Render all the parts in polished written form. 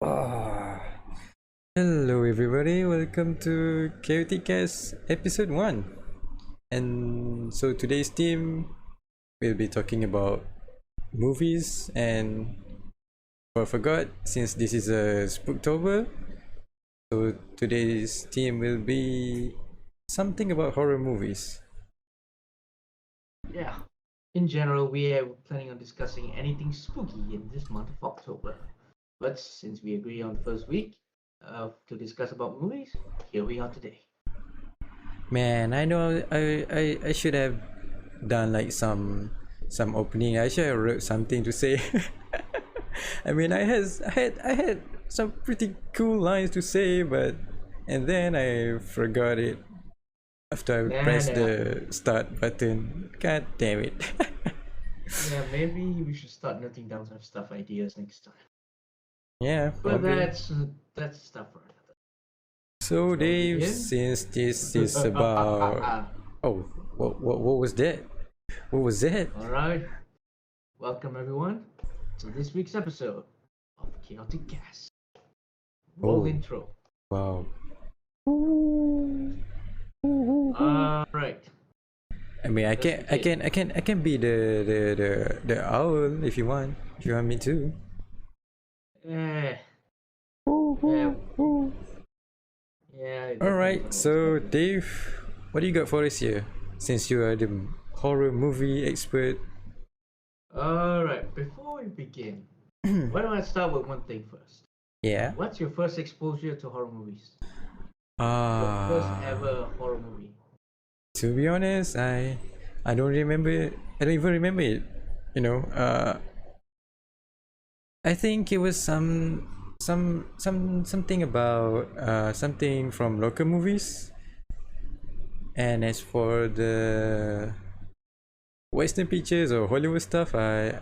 Ah, hello everybody, welcome to ChaoticKast EP01. And so today's theme will be talking about movies, and I forgot, since this is a Spooktober, so today's theme will be something about horror movies. Yeah. In general, we are planning on discussing anything spooky in this month of October. But since we agree on the first week to discuss about movies, here we are today. Man, I know I should have done like some opening. I should have wrote something to say. I mean, I had some pretty cool lines to say, but and then I forgot it after I Nah, pressed nah. the start button. God damn it. Yeah, maybe we should start noting down some stuff ideas next time. Yeah, But probably. that's stuff for another. So Shall we Dave, begin? since this is about oh, what was that? What was that? All right. Welcome everyone to this week's episode of ChaoticKast. Roll Oh, intro. wow. All right. I mean, I can, I can, I can, I can be the owl if you want. If you want me to. Eh, yeah, yeah. It All depends right. on what's So, happening. Dave, what do you got for us here? Since you are the horror movie expert. Alright, before we begin, why don't I start with one thing first? Yeah. What's your first exposure to horror movies? Your first Ah. ever horror movie? To be honest, I don't remember. I don't even remember it. You know. I think it was something about something from local movies. And as for the Western pictures or Hollywood stuff, I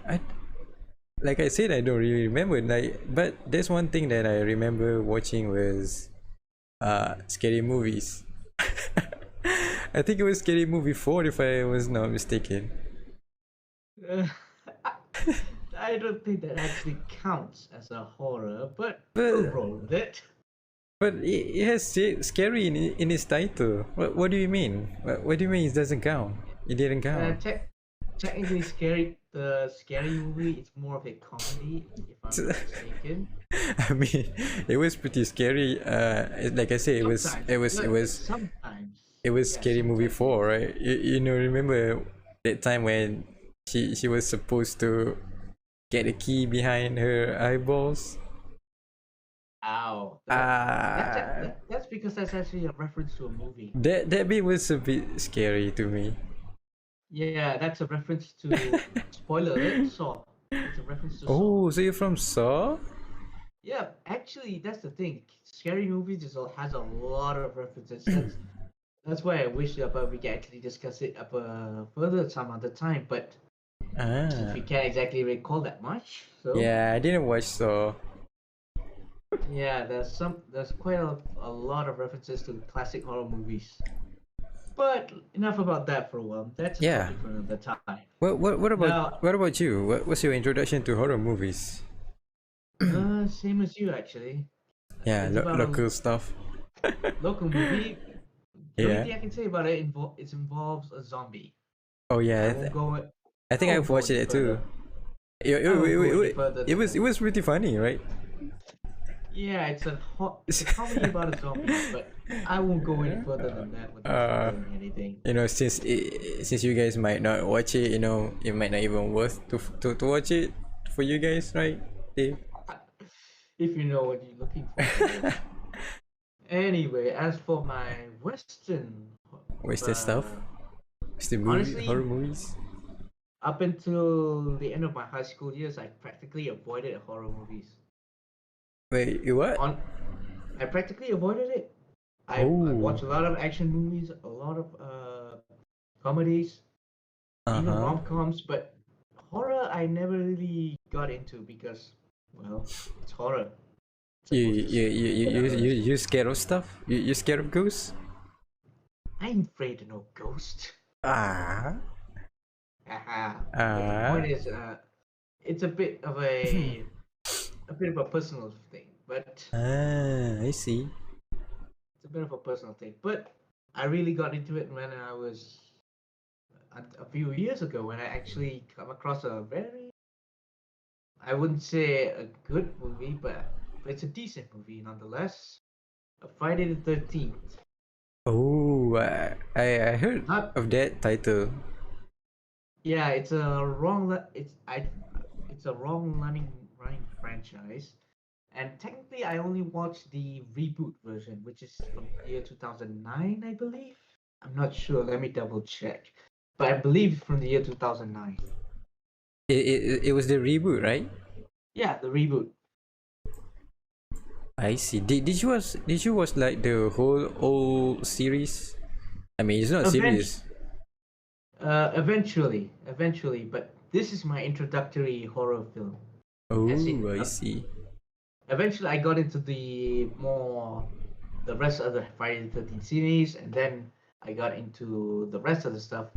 like I said, I don't really remember. Like, but there's one thing that I remember watching was scary movies. I think it was Scary Movie 4 if I was not mistaken. Uh, I don't think that actually counts as a horror, but we'll But roll with it. it has scary in its title. What do you mean? What do you mean it doesn't count? It didn't Uh, count. te- Technically, the scary movie is more of a comedy, if I'm not mistaken. I mean, it was pretty scary. Like I said, Sometimes, sometimes, it was yeah, Scary Movie sometimes it 4, is. right? You know, remember that time when she was supposed to get a key behind her eyeballs? Ow, Ah, that's because that's actually a reference to a movie. that bit was a bit scary to me. Yeah, that's a reference to spoiler alert, Saw. It's a reference to Saw. Oh, so you're from Saw? Yeah, actually, that's the thing. Scary movies has a lot of references. That's why I wish we can actually discuss it up further some other time. But since Ah, we can't exactly recall that much, so yeah, I didn't watch Saw. yeah, there's quite a lot of references to classic horror movies. But enough about that for a while. That's a Yeah. topic for another time. Now, What about you? What's your introduction to horror movies? same as you actually. Yeah, It's about a local stuff. local movie. The only Yeah. thing I can say about it involves a zombie. Oh yeah, I won't go. I I think won't I've go watched any it too. further. I won't go any further than It that. was pretty funny, right? Yeah, it's a comedy about a zombie, but I won't go any further than that without Uh, spoiling anything. you know, since you guys might not watch it, you know, it might not even worth to watch it for you guys, right, Dave? If you know what you're looking for, of course. Anyway, as for my Western, Western stuff, uh, horror honestly, movies. up until the end of my high school years, I practically avoided horror movies. Wait, you what? I practically avoided it. I Oh, watch a lot of action movies, a lot of comedies, uh even huh. rom-coms, but horror I never really got into because, well, it's horror. It's supposed to scare us. You scared of stuff? You scared of ghosts? I'm afraid of no ghost. Ah, Haha. But the ah. point is, it's a bit of a personal thing. but I see. it's a bit of a personal thing. But I really got into it when I was a few years ago when I actually come across a very, I wouldn't say a good movie, but it's a decent movie nonetheless. A Friday the 13th. Oh, I heard Not of that title. Yeah, it's a it's a wrong running franchise. And technically I only watched the reboot version, which is from the year 2009, I believe. I'm not sure, let me double check. But I believe from the year 2009. It was the reboot, right? Yeah, the reboot. I see. Did you watch like the whole old series? I mean, it's not Event serious. eventually, but this is my introductory horror film. As in, Oh, I see. eventually I got into the rest of the Friday the 13th series, and then I got into the rest of the stuff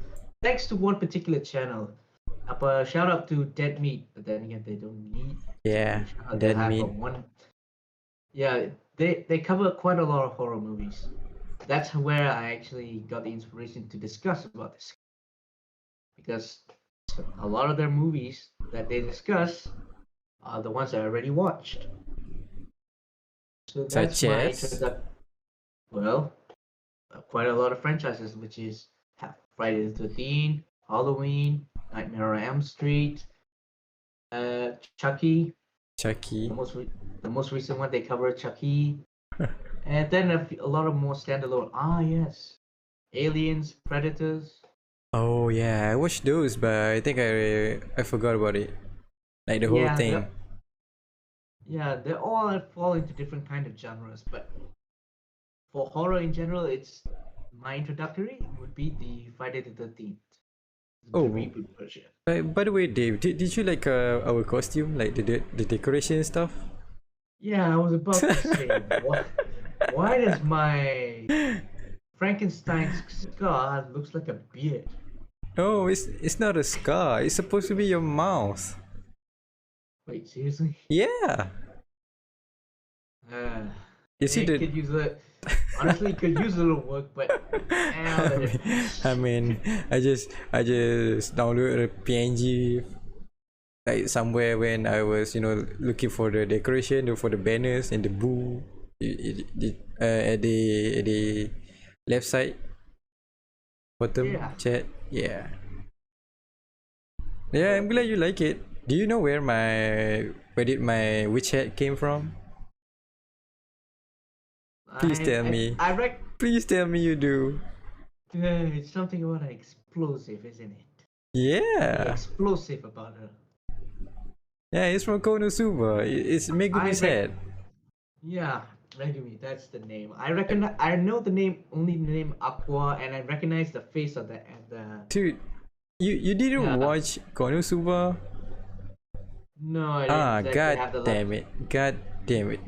thanks to one particular channel. Shout out to Dead Meat, but then again they don't need to be Yeah, a shout out. They Dead have a Meat. one. Yeah, they cover quite a lot of horror movies. That's where I actually got the inspiration to discuss about this, because a lot of their movies that they discuss are the ones I already watched. So that's Such my as. introduction. Well, quite a lot of franchises, which is Friday the 13th, Halloween, Nightmare on Elm Street, Chucky. Chucky. The the most recent one they covered Chucky, and then a lot of more standalone. Ah, yes, Aliens, Predators. Oh yeah, I watched those, but I think I forgot about it. Like the whole Yeah, thing. they all fall into different kind of genres, but for horror in general, it's my introductory would be the Friday the 13th, the Oh, reboot version. by the way, Dave, did you like our costume, like the decoration and stuff? Yeah, I was about to say, why does my Frankenstein's scar looks like a beard? No, it's not a scar. It's supposed to be your mouth. Wait, seriously? Yeah. Uh, You see it the. could use a honestly it could use a little work, but I'll I let mean, it pass. I mean, I just downloaded a PNG like somewhere when I was looking for the decoration for the banners and the boo at the left side bottom Yeah. chat. Yeah, I'm glad you like it. Do you know where did my witch hat came from? Please tell me. I rec Please tell me you do. it's something about an explosive, isn't it? Something Yeah. explosive about her. Yeah, it's from Konosuba. It's I Megumi's rec head. Yeah, Megumi, that's the name. I know the name, only the name Aqua, and I recognize the face of the Dude, you didn't yeah. watch Konosuba? No, I didn't Ah, exactly god have the luck. damn it. God damn it.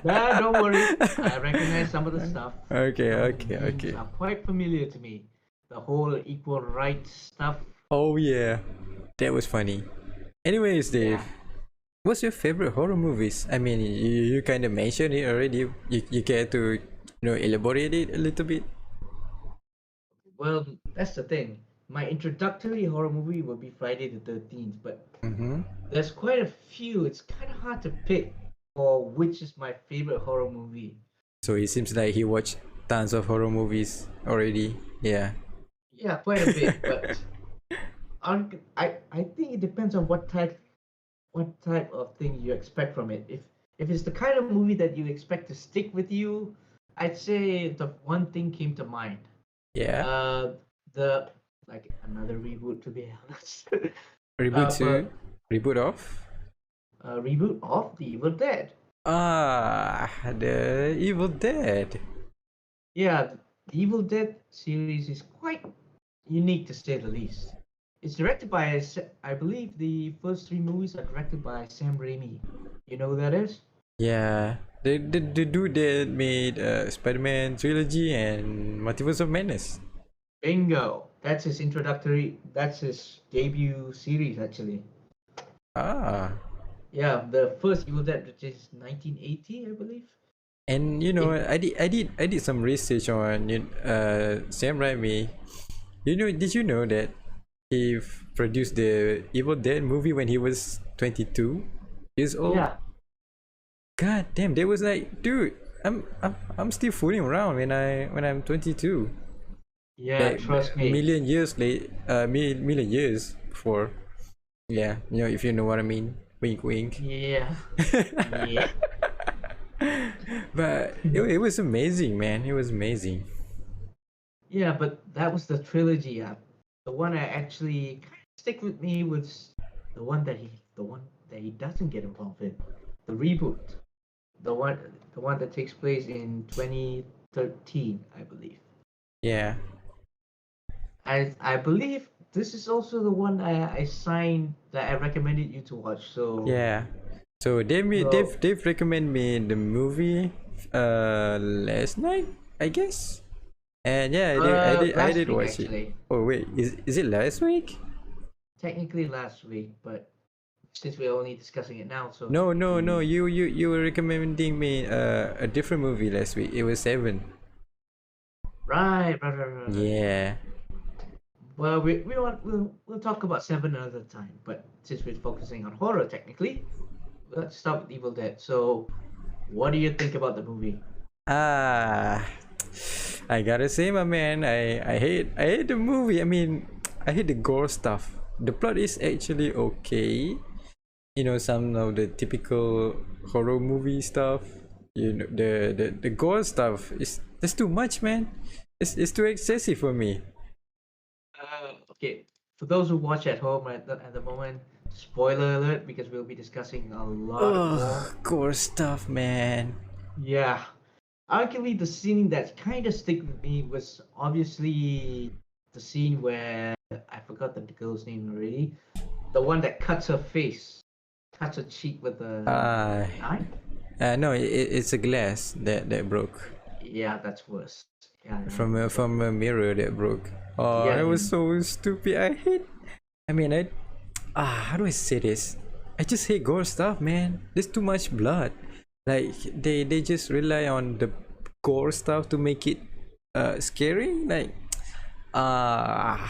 Nah, don't worry. I recognize some of the stuff. Okay, Some of the okay, memes okay. are quite familiar to me. The whole equal rights stuff. Oh yeah. That was funny. Anyways, Dave, Yeah. what's your favorite horror movies? I mean, you kind of mentioned it already. You care to elaborate it a little bit? Well, that's the thing. My introductory horror movie would be Friday the 13th, but Mm-hmm. there's quite a few. It's kind of hard to pick for which is my favorite horror movie. So it seems like he watched tons of horror movies already. Yeah. Yeah, quite a bit, but I think it depends on what type of thing you expect from it. If it's the kind of movie that you expect to stick with you, I'd say the one thing came to mind. Yeah. Uh, the like another reboot to be honest. Reboot But 2. Reboot of? reboot of The Evil Dead. Ah, the Evil Dead. Yeah, the Evil Dead series is quite unique to say the least. It's directed by, I believe the first three movies are directed by Sam Raimi. You know who that is? Yeah. The dude that made Spider-Man trilogy and Multiverse of Madness. Bingo. That's his debut series actually. Ah. Yeah, the first Evil Dead, which is 1980, I believe. And you know, I did some research on Sam Raimi. Did you know that he produced the Evil Dead movie when he was 22 years old? Yeah, God damn, they was like, dude, I'm still fooling around when I'm 22. yeah, Like trust me. million years late, million years before. Yeah, if you know what I mean. Wink, wink. Yeah, yeah, But it was amazing, man. It was amazing. yeah. But that was the trilogy. The one I actually kind of stick with me was the one that he doesn't get involved in, the reboot, the one, the one that takes place in 2013, I believe. Yeah. I believe this is also the one I signed that I recommended you to watch. So Yeah. So so they've recommended me the movie last night, I guess. And yeah, I did last week watch it. actually, Oh wait, is it last week? technically last week, but since we're only discussing it now, so No, no, no. technically You were recommending me a different movie last week. It was Seven. right. Yeah. Well, we'll talk about Seven another time, but since we're focusing on horror, technically, let's start with Evil Dead. So, what do you think about the movie? Ah, I gotta say, my man, I hate the movie. I mean, I hate the gore stuff. The plot is actually okay. Some of the typical horror movie stuff. The gore stuff is that's too much, man. It's too excessive for me. Okay, for those who watch at home at the moment, spoiler alert because we'll be discussing a lot of gore. Ugh, gore stuff, man. Yeah, arguably the scene that kind of stick with me was obviously the scene where I forgot the girl's name already. The one that cuts her face, cuts her cheek with a Uh, knife. no, it's a glass that broke Yeah, that's worse. Yeah, from a mirror that broke. Oh, yeah, that was so stupid. I hate. I mean, how do I say this? I just hate gore stuff, man. There's too much blood. Like they just rely on the gore stuff to make it scary. Like ah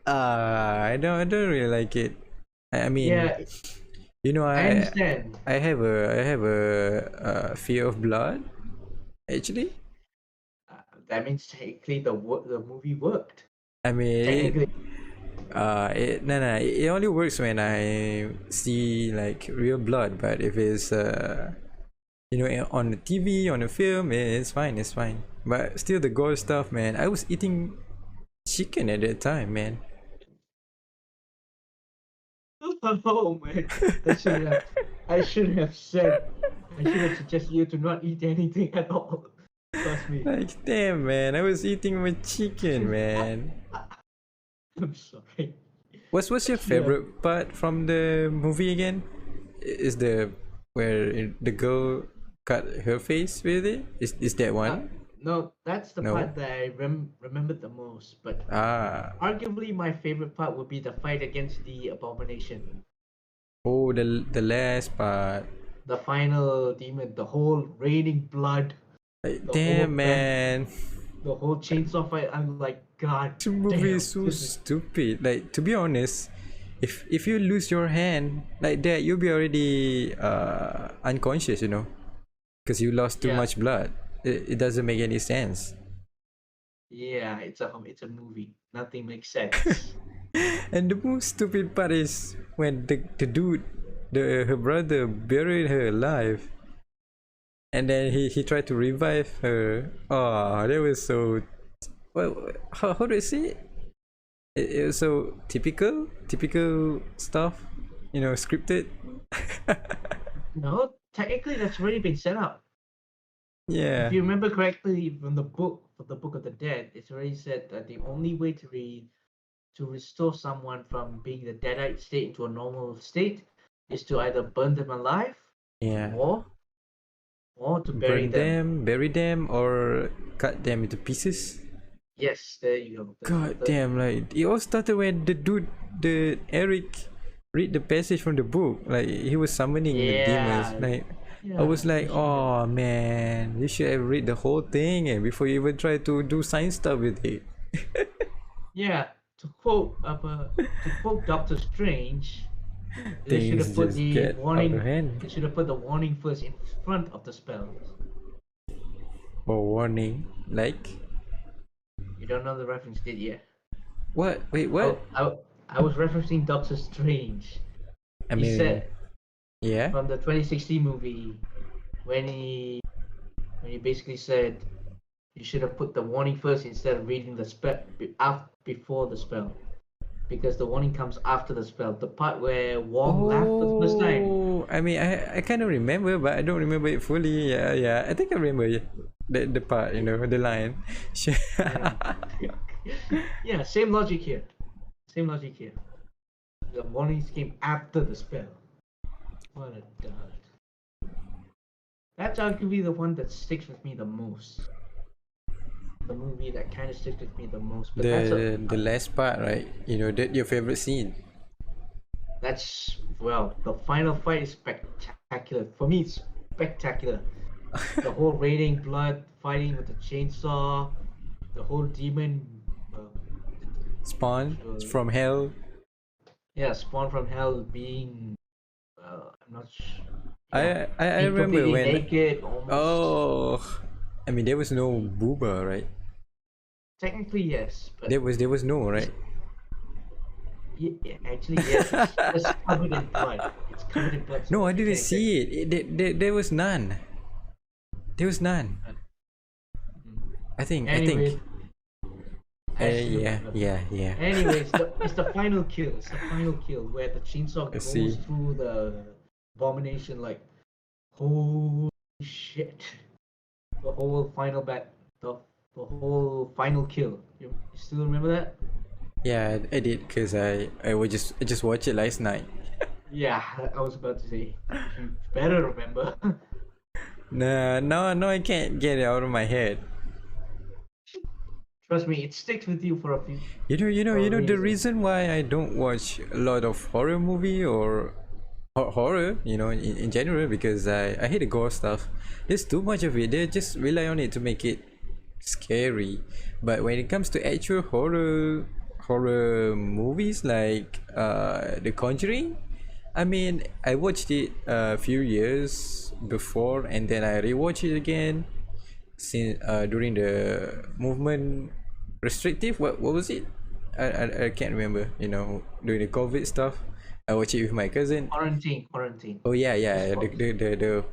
I don't really like it. I mean, yeah. you know, I I understand. I have a fear of blood. Actually, That means technically the movie worked. I mean, Technically, no, it only works when I see like real blood. But if it's on the TV, on the film, it's fine. But still, the gore stuff, man. I was eating chicken at that time, man. oh man, that should have. I should have said. I should have suggested you to not eat anything at all. Trust me. Like, damn, man, I was eating my chicken, man. I'm sorry. What's your Yeah. favorite part from the movie again? Is the where the girl cut her face with it? Is that one? No, that's the No. part that I remembered the most. But Ah. arguably, my favorite part would be the fight against the abomination. Oh, the last part. The final demon, the whole raining blood, Like, the whole damn, man. the whole chainsaw fight. I'm like, God The movie damn, is so this is stupid. Like, to be honest, if you lose your hand like that, you'll be already unconscious, because you lost too yeah, much blood. It doesn't make any sense. yeah. It's a movie. Nothing makes sense. And the most stupid part is when the dude, her brother, buried her alive, and then he tried to revive her. Oh, that was so. Well, how do I say it? It was so typical stuff, scripted. No, technically that's already been set up. If Yeah, you remember correctly from the Book of the Dead, it's already said that the only way to restore someone from being the deadite state into a normal state is to either burn them alive yeah. or to bury Burn them. them, bury them, or cut them into pieces. Yes, there you go. That's the God third. damn! Like it all started when the dude, the Eric, read the passage from the book. Like he was summoning the demons. Yeah, Like I yeah, was you like, should have. oh man, you should have read the whole thing before you even try to do science stuff with it. Yeah, to quote Doctor Strange, they should Things have put just the get out of warning. hand. They should have put the warning first in front of the spell. Or warning, like You don't know the reference, did you? what? Wait, I, what? I, I was referencing Doctor Strange. I He mean, said yeah. from the 2016 movie when he basically said you should have put the warning first instead of reading the spell before the spell, because the warning comes after the spell. The part where Wong laughed for the first time. Oh, I mean, I kind of remember, but I don't remember it fully. Yeah, yeah. I think I remember the part, the line. Yeah. Yeah, same logic here. Same logic here. The warnings came after the spell. What a dud. That's arguably the one that sticks with me the most. The movie that kind of sticks with me the most. But The last part, right? Your favorite scene. the final fight is spectacular. For me, it's spectacular. The whole raining blood, fighting with the chainsaw, the whole demon. Spawn Uh, from hell. yeah, spawn from hell being. I'm not sure. Yeah, I being remember completely when. naked, almost. Oh, I mean there was no booba, right? Technically, yes, but There was no, right? yeah, actually, yes. It's covered in blood. It's covered in blood. So No, I what you didn't can see it. There was none. There was none. I think. Anyway, Yeah. Anyway, it's the final kill. It's the final kill where the chainsaw I goes see. through the abomination like, holy shit! The whole final the whole final kill. You still remember that? Yeah, I did because I just watch it last night. Yeah, I was about to say you better remember. Nah, no, I can't get it out of my head. Trust me, it sticks with you for a few You for a know the reason. reason why I don't watch a lot of horror movie or horror, in general, because I hate the gore stuff. There's too much of it. They just rely on it to make it scary. But when it comes to actual horror movies like The Conjuring, I mean, I watched it a few years before and then I rewatched it again since during the movement restrictive. What was it? I can't remember. During the COVID stuff, I watched it with my cousin. Quarantine. Oh yeah, It's yeah. called. The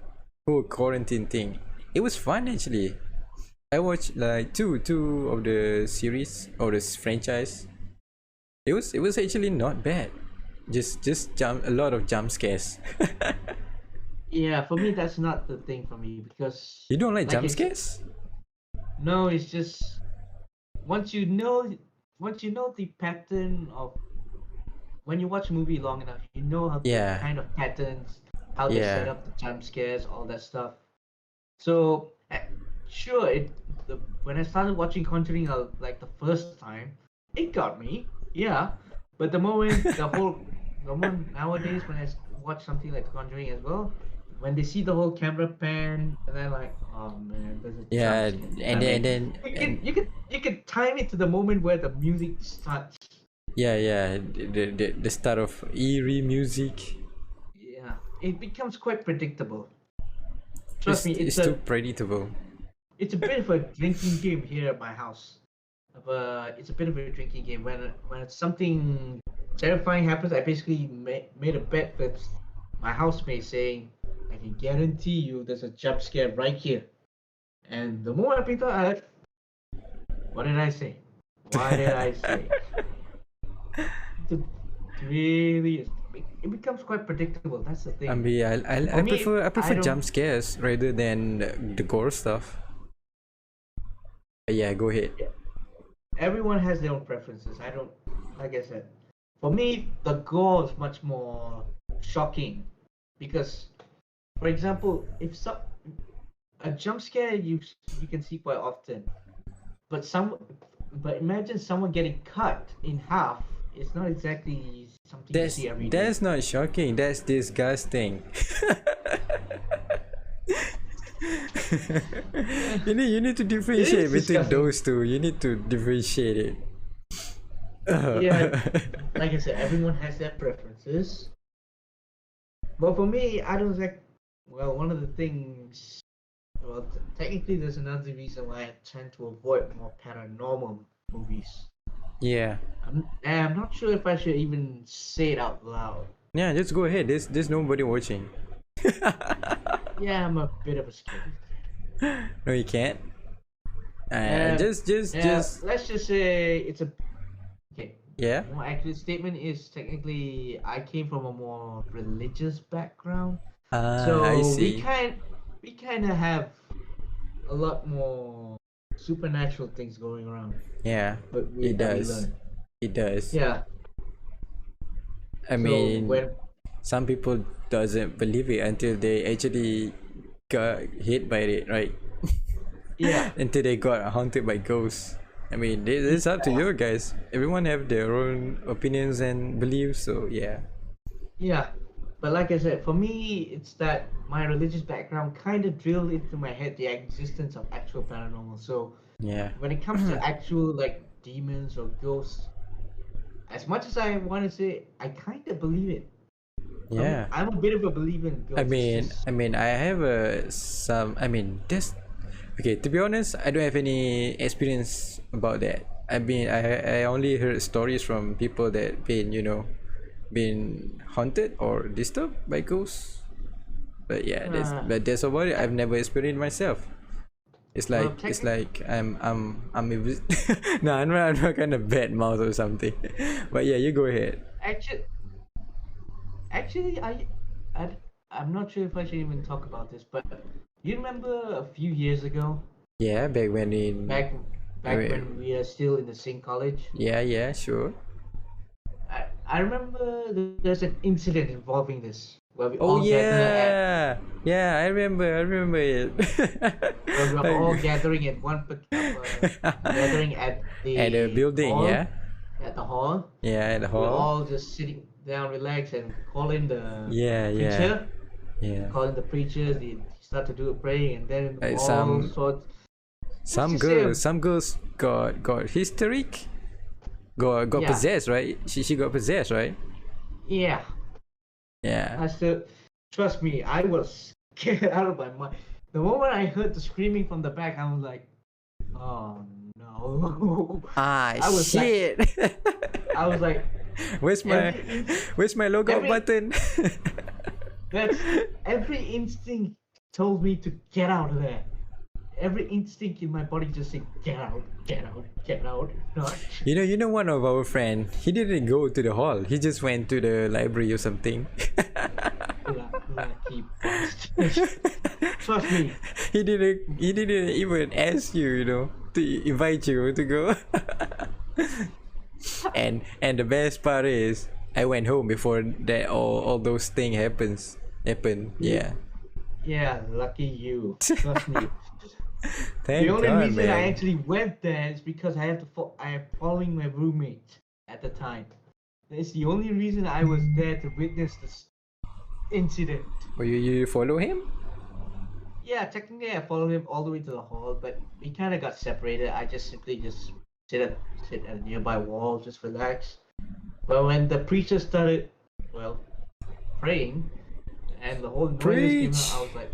whole quarantine thing. It was fun actually. I watched like two of the series or this franchise. It was actually not bad. Just a lot of jump scares. Yeah, for me that's not the thing for me because You don't like like jump it's scares? no, it's just once you know the pattern of when you watch a movie long enough, you know how the Yeah, kind of patterns, how they set yeah. up the jump scares, all that stuff. So sure, when I started watching Conjuring like the first time, it got me, yeah. But the moment nowadays when watch something like The Conjuring as well, when they see the whole camera pan, and they're like, oh man, there's a jump Yeah, scare and then coming. and then You and can you can you can time it to the moment where the music starts. yeah, the start of eerie music. Yeah, it becomes quite predictable. Trust me, It's too predictable. it's a bit of a drinking game here at my house. It's a bit of a drinking game. When something terrifying happens, I basically made a bet with my housemate saying, "I can guarantee you there's a jump scare right here." And the moment I picked up, what did I say? What did I say? It really is. It becomes quite predictable. That's the I thing. mean, For me, I I prefer don't. jump scares rather than the gore stuff. Yeah, go ahead. Everyone has their own preferences. I don't. Like I said, for me, the gore is much more shocking because, for example, if a jump scare you can see quite often, but imagine someone getting cut in half it's not exactly something you see every day. That's not shocking. That's disgusting. You need to differentiate between disgusting. those two. You need to differentiate it. Yeah, like I said, everyone has their preferences. But for me, I don't like. Well, one of the things. Well, technically, there's another reason why I tend to avoid more paranormal movies. Yeah. I'm not sure if I should even say it out loud. Yeah, just go ahead. There's nobody watching. Yeah, I'm a bit of a scaredy cat. No, you can't. Just. Let's just say it's a. Okay. Yeah. More accurate statement is technically I came from a more religious background, so I see. we kind of have a lot more supernatural things going around. Yeah. But It that we does. learn. It does. Yeah. I mean, when some people doesn't believe it until they actually got hit by it, right? yeah, Until they got haunted by ghosts. I mean, it's up to you guys. Everyone have their own opinions and beliefs, so yeah. yeah. But like I said, for me, it's that my religious background kind of drilled into my head the existence of actual paranormal. So Yeah. when it comes to actual like demons or ghosts, as much as I want to say, I kind of believe it. Yeah. I'm a bit of a believer in ghosts. I mean, I have this. Okay, to be honest, I don't have any experience about that. I mean, I only heard stories from people that been haunted or disturbed by ghosts. But yeah, that's about it. I've never experienced myself. It's like no, I'm not kind of bad mouth or something. But yeah, you go ahead. Actually, I'm not sure if I should even talk about this, but you remember a few years ago, Yeah, back when in back wait. when we are still in the same college, Yeah, sure. I remember there's an incident involving this where we Oh all gather at yeah, I remember it. where we're all gathering at gathering at At the building, hall, yeah. at the hall. Yeah, at the We're hall. all just sitting down, relaxed, and calling the Yeah. Yeah. calling the preachers. They start to do a praying, and then Like all sorts. some girls got hysteric, got Yeah. possessed, right? She got possessed, right? Yeah, Yeah. I still trust me. I was scared out of my mind. The moment I heard the screaming from the back, I was like, "Oh no!" Ah, I was shit. I was like, where's my logout every- button? "That's every instinct told me to get out of there. Every instinct in my body just said, get out, get out, get out." Not. You know one of our friend, he didn't go to the hall. He just went to the library or something. Lucky bastard. Trust me. He didn't even ask you, to invite you to go. and the best part is I went home before that all those things happened. Yeah. Yeah, lucky you. Trust me. Thank The only God, reason man. I actually went there is because I am following my roommate at the time. That's the only reason I was there to witness this incident. Oh, you follow him? Yeah, technically I followed him all the way to the hall, but we kind of got separated. I just simply sit at a nearby wall, just relax. But when the preacher started, praying, and the whole noise came out, I was like,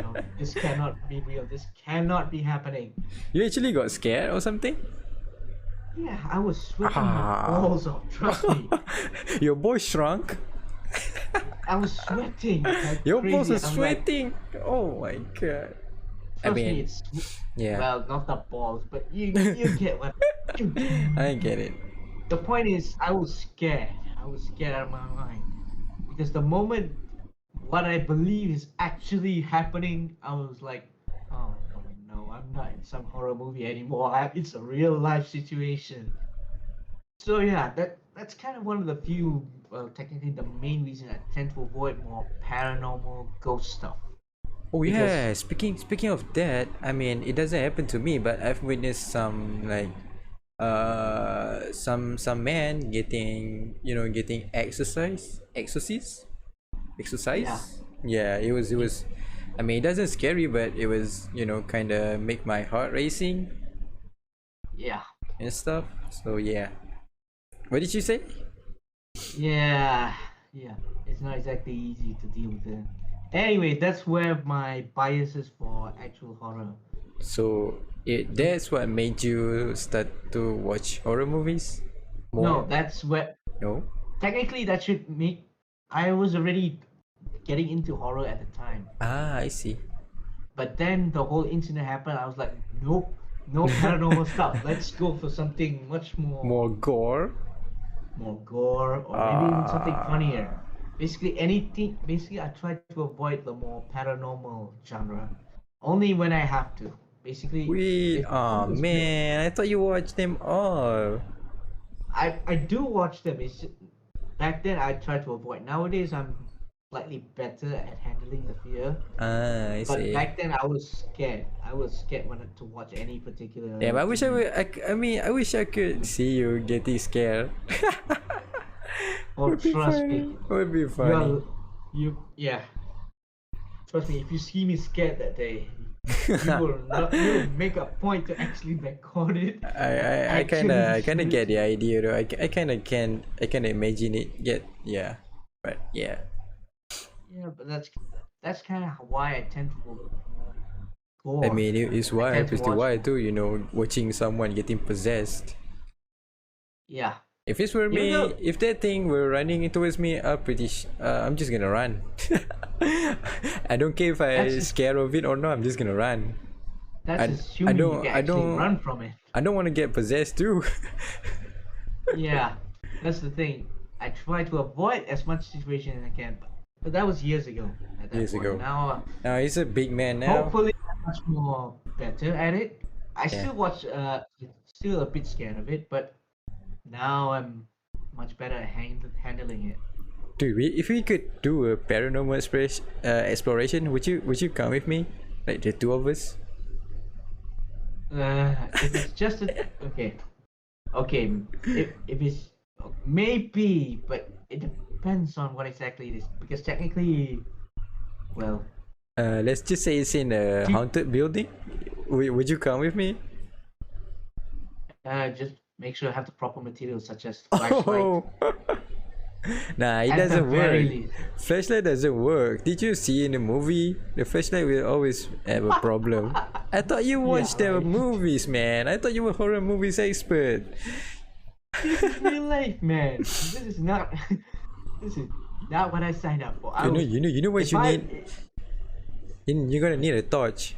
oh, no, this cannot be real. This cannot be happening. You actually got scared or something? Yeah, I was sweating my balls off. Trust me, Your voice shrunk. I was sweating. Like Your crazy. balls are I'm like, sweating. Oh my God. trust mean, me, it's Yeah, well, not the balls, but you get what. I get it. The point is, I was scared. I was scared out of my mind because the moment what I believe is actually happening, I was like, oh no, I'm not in some horror movie anymore. It's a real life situation. So yeah, that's kind of one of the few, technically the main reason I tend to avoid more paranormal ghost stuff. Oh Because- yeah, speaking of that, I mean, it doesn't happen to me, but I've witnessed some like some man getting, you know, getting exercise. Yeah, Yeah, it was. I mean, it doesn't scare you, but it was, you know, kind of make my heart racing yeah, and stuff. So yeah. What did you say? yeah, yeah. It's not exactly easy to deal with it. Anyway, that's where my bias is for actual horror. So that's what made you start to watch horror movies No, more? that's where No? technically that should make. I was already getting into horror at the time, Ah, I see. but then the whole incident happened. I was like, nope, no paranormal stuff. Let's go for something much More gore? more gore, or maybe even something funnier. Ah. Basically, anything. Basically, I try to avoid the more paranormal genre, only when I have to. Basically, Wait, if oh something's man, I thought you watched them all. I do watch them. Back then I tried to avoid. Nowadays I'm slightly better at handling the fear. Ah, I But see. back then I was scared. I was scared when to watch any Yeah, particular but I wish I TV. would. I mean, I wish I could see you getting scared. Oh, Would be trust funny. me, Would be you funny. are yeah. Trust me, if you see me scared that day, you will not. You will make a point to actually record it and actually I kind show of it get to the me. idea though. I kind of can, I kind of imagine it. Get, yeah, but yeah. Yeah, but that's kind of why I tend to more I gore. mean, it's I why, tend to pretty watch why more. too. You know, watching someone getting possessed. Yeah. If it were Even me, though if that thing were running towards me, I'm just gonna run. I don't care if that's I just scared of it or not. I'm just gonna run. that's I, I assuming you don't, can I actually don't, run from it. I don't want to get possessed too. Yeah, that's the thing. I try to avoid as much situation as I can, but that was years ago at that Years point. ago. Now, Now he's a big man now. hopefully, I'm much more better at it. I Yeah. still watch, still a bit scared of it, but now I'm much better at handling it. Dude, if we could do a paranormal exploration, would you come with me? Like the two of us? If it's just a okay, okay, if it's maybe, but it depends on what exactly it is because technically, well, Let's just say it's in a see, haunted building. Would you come with me? just make sure I have the proper materials such as flashlight Oh, nah, it at the doesn't very work. least. Flashlight doesn't work. Did you see in the movie? The flashlight will always have a problem. I thought you Yeah, watched the right. movies, man. I thought you were horror movies expert. This is real life, man. This is not. This is not what I signed up for. I was. You know what If you I. need. You're gonna need a torch.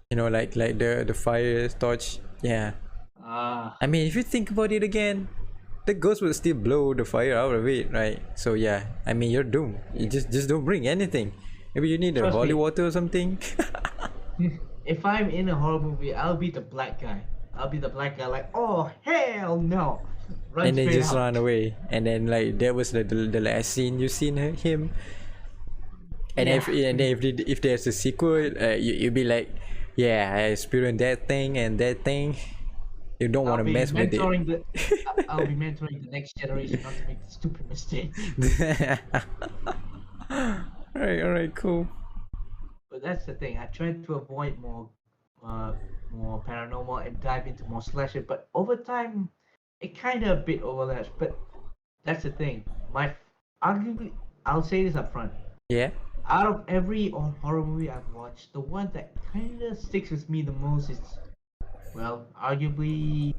You know, like the fire torch. Yeah. Ah. I mean, if you think about it again, the ghost will still blow the fire out of it, right? So yeah, I mean, you're doomed. You just don't bring anything. Maybe you need a Trust holy me. water or something. If I'm in a horror movie, I'll be the black guy. I'll be the black guy, like, oh hell no, run And then straight just run out. away. And then like that was the last scene you seen him. And Yeah. if there's a sequel, you'll be like, yeah, I experienced that thing and that thing. You don't want I'll to be mess with it. mentoring the. I'll be mentoring the next generation not to make stupid mistakes. All right, cool. But that's the thing. I try to avoid uh, more paranormal and dive into more slasher. But over time, it kind of a bit overlaps. But that's the thing. Arguably, I'll say this up front. Yeah. Out of every horror movie I've watched, the one that kind of sticks with me the most is, well, arguably,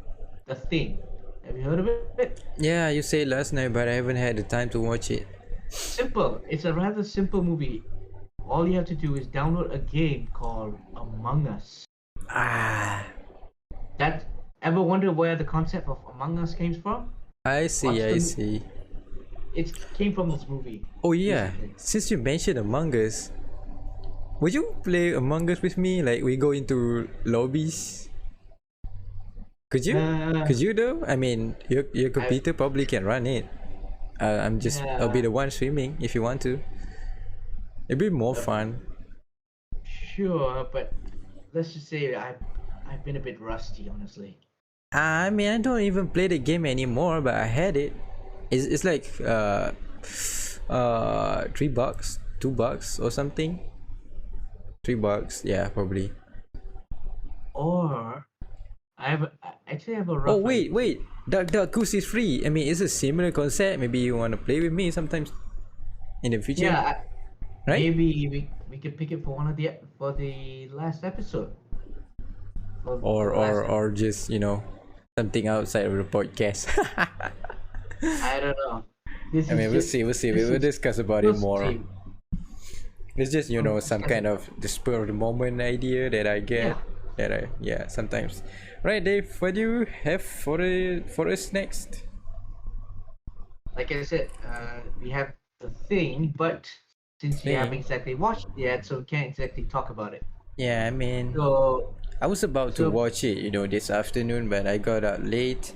The Thing. Have you heard of it? Yeah, you said last night, but I haven't had the time to watch it. Simple. It's a rather simple movie. All you have to do is download a game called Among Us. Ah, That ever wonder where the concept of Among Us came from? I see, Watch I the. see. It came from this movie. Oh yeah, Basically. since you mentioned Among Us, would you play Among Us with me? Like we go into lobbies? Could you? Uh, Could you though? I mean, your I computer probably can run it. I'll be yeah. the one streaming if you want to. It'd be more uh, fun. Sure, but let's just say I've been a bit rusty, honestly. I mean, I don't even play the game anymore, but I had it. It's like $3, $2 or something. $3, yeah, probably. Or I actually have a Oh rough wait, idea. wait. Dark Goose is free. I mean, it's a similar concept. Maybe you want to play with me sometimes in the future, Yeah, right? maybe we could pick it for the last episode. For the last Or just something outside of the podcast. I don't know. This I is mean, we'll just see. We'll see. We this will is discuss about it we'll more. see. It's just some Discuss kind it. of the spur of the moment idea that I get. Yeah, That I yeah sometimes. Right, Dave. What do you have for us next? like I said, we have the thing, but since you haven't Thing. exactly watched it yet, so we can't exactly talk about it. Yeah, I mean, So I was about to so watch it, this afternoon, but I got out late,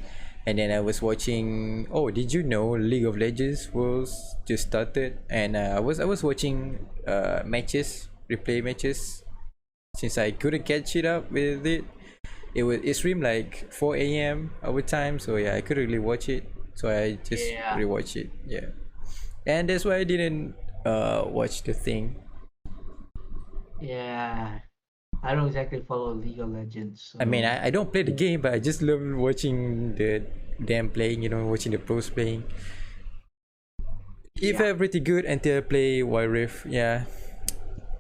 and then I was watching. Oh, did you know League of Legends was just started? And I was watching matches, replay matches, since I couldn't catch it up with it. It streamed like 4 a.m. our time, so yeah, I couldn't really watch it. So I just yeah, rewatch it. Yeah, and that's why I didn't watch the thing. yeah. I don't exactly follow League of Legends, I mean, so I don't play the game, but I just love watching them playing. Watching the pros playing. If yeah. I'm pretty good until I play Wild Rift, yeah,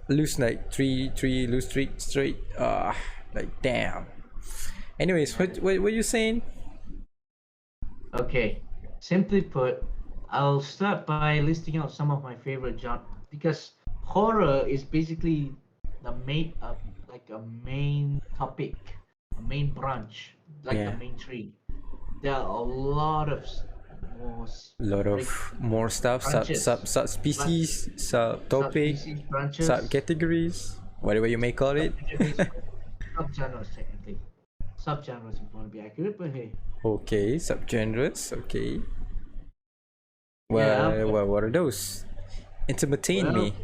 lose like three lose streak straight. Like damn. Anyways, what you saying? Okay. Simply put, I'll start by listing out some of my favorite genres because horror is basically the main, like a main topic, a main branch, like the Yeah, main tree. There are a lot of more a lot of like more stuff, branches, bran- subspecies, subtopic, subspecies, branches, subcategories, whatever you may call it. subcategories, subgenres technically. Subgenres if you want to be accurate, but hey, Okay, subgenres. Okay. yeah, but What are those? Entertain well, me.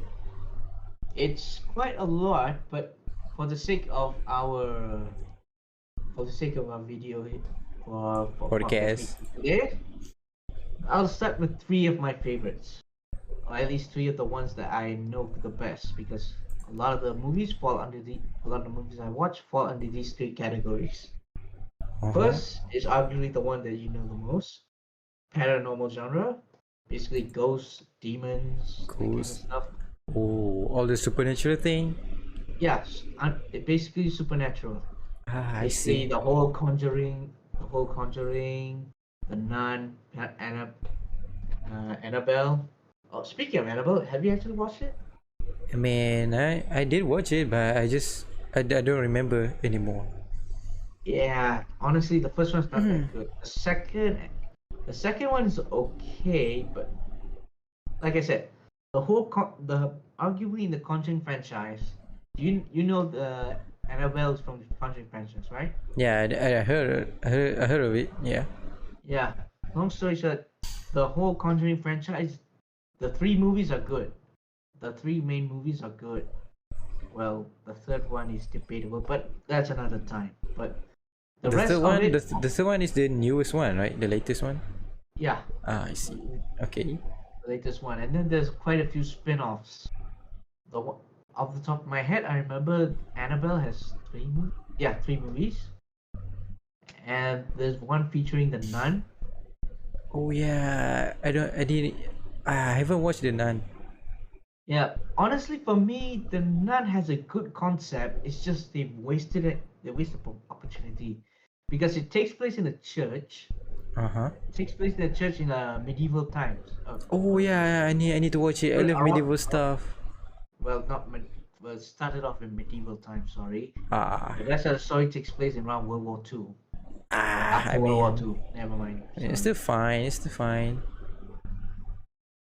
it's quite a lot, but for the sake of our video for podcast Podcast. meeting today, I'll start with three of my favorites, or at least three of the ones that I know the best, because a lot of the movies I watch fall under these three categories. Uh-huh. First is arguably the one that you know the most, paranormal genre, basically ghosts, demons, that kind of Ghost. stuff. Oh, all the supernatural thing. Yes, it basically supernatural. Ah, I Basically, see. the whole Conjuring, the Nun, Annabelle. Oh, speaking of Annabelle, have you actually watched it? I mean, I did watch it, but I don't remember anymore. Yeah, honestly, the first one's not that good. The second one's okay, but like I said, the arguably in the Conjuring franchise, you know the Annabelle's from the Conjuring franchise, right? Yeah, I heard of it. Yeah. Yeah. Long story short, the whole Conjuring franchise, the three movies are good. The three main movies are good. Well, the third one is debatable, but that's another time. But the The rest third of one, it, the third one is the newest one, right? The latest one. yeah, Ah, I see. Okay. the latest one. And then there's quite a few spin-offs. The one off the top of my head, I remember Annabelle has three movies. Yeah, three movies. And there's one featuring the nun. Oh yeah, I didn't. I haven't watched the Nun. Yeah, honestly, for me, the nun has a good concept. It's just they've wasted it. They wasted opportunity because it takes place in a church. Uh huh. It takes place in a church in medieval times. Oh yeah, I need to watch it. I Well, love around, medieval stuff. well, not well, it started off in medieval times. Sorry, Ah, the rest of the story takes place in around World War Two or I after World War mean, Two. Never mind. it's Sorry. still fine. It's still fine.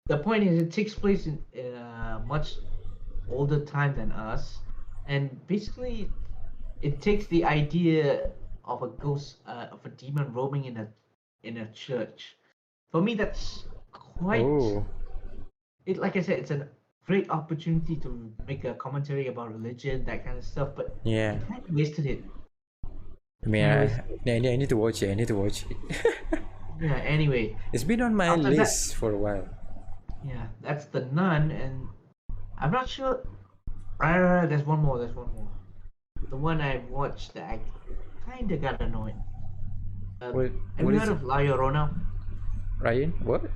The point is, it takes place in a much older time than us, and basically it takes the idea of a ghost of a demon roaming in a church. For me, that's quite Oh it. Like I said, it's a great opportunity to make a commentary about religion, that kind of stuff. But yeah. they kind of wasted it. I mean, Anyways, I need to watch it. I need to watch it. yeah. Anyway, It's been on my after that, list for a while. yeah, that's the Nun, and I'm not sure. Right. There's one more. There's one more. The one I watched that I kind of got annoyed. What Have what you is heard it? of La Llorona? Ryan? What?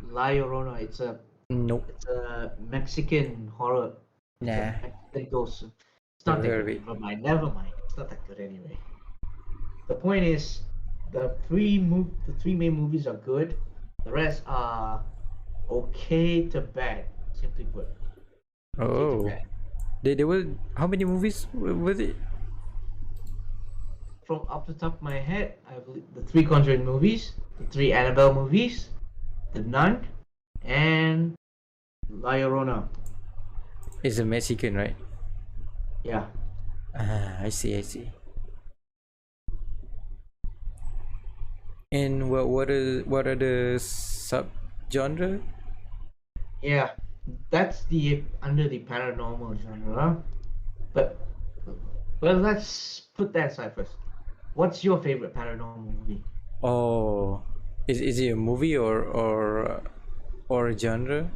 La Llorona. Nope. It's a Mexican horror. It's a Nah. Mexican ghost. It's not Never that heard of good. it. Never mind. Never mind. It's not that good anyway. The point is, the three main movies are good. The rest are okay to bad. Simply put, okay to Oh. bad. They were how many movies was it? From off the top of my head, I believe the three Conjuring movies, the three Annabelle movies, The Nun, and La Llorona. It's a Mexican, right? Yeah. Ah, I see, I see. And what are the sub genre? Yeah, that's the under the paranormal genre. But well, let's put that aside first. What's your favorite paranormal movie? Oh, is it a movie or a genre?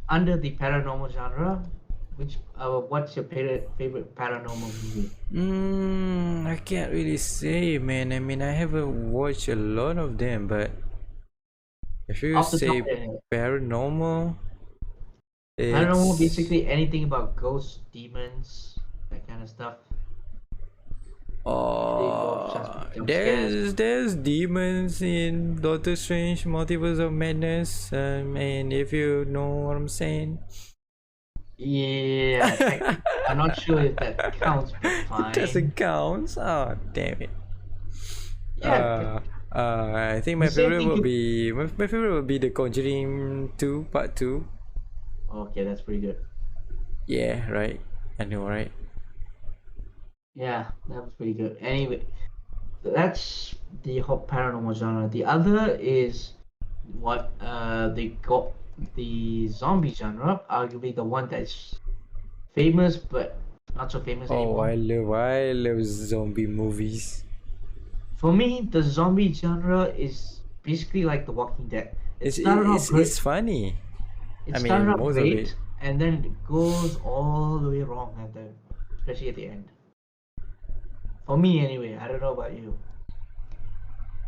Under the paranormal genre, what's your favorite paranormal movie? I can't really say, man. I mean, I haven't watched a lot of them, but if you Off the top say of your head, paranormal, paranormal it's basically anything about ghosts, demons, that kind of stuff. Usually involves jump scares. there's demons in Doctor Strange Multiverse of Madness. And if you know what I'm saying. Yeah, I'm not sure if that counts, but It fine. doesn't count. Oh, damn it. Yeah, but I think my the same favorite thing would could. be my favorite would be The Conjuring 2 Part 2. Okay, that's pretty good. Yeah, right. I know, right? Yeah, that was pretty good. Anyway, that's the whole paranormal genre. The other is what they got the zombie genre, arguably the one that's famous but not so famous Oh, anymore. I love zombie movies. For me, the zombie genre is basically like The Walking Dead. It started off It's great. funny. It I started mean, off most of it. great, and then it goes all the way wrong at the, especially at the end. For me, anyway. I don't know about you.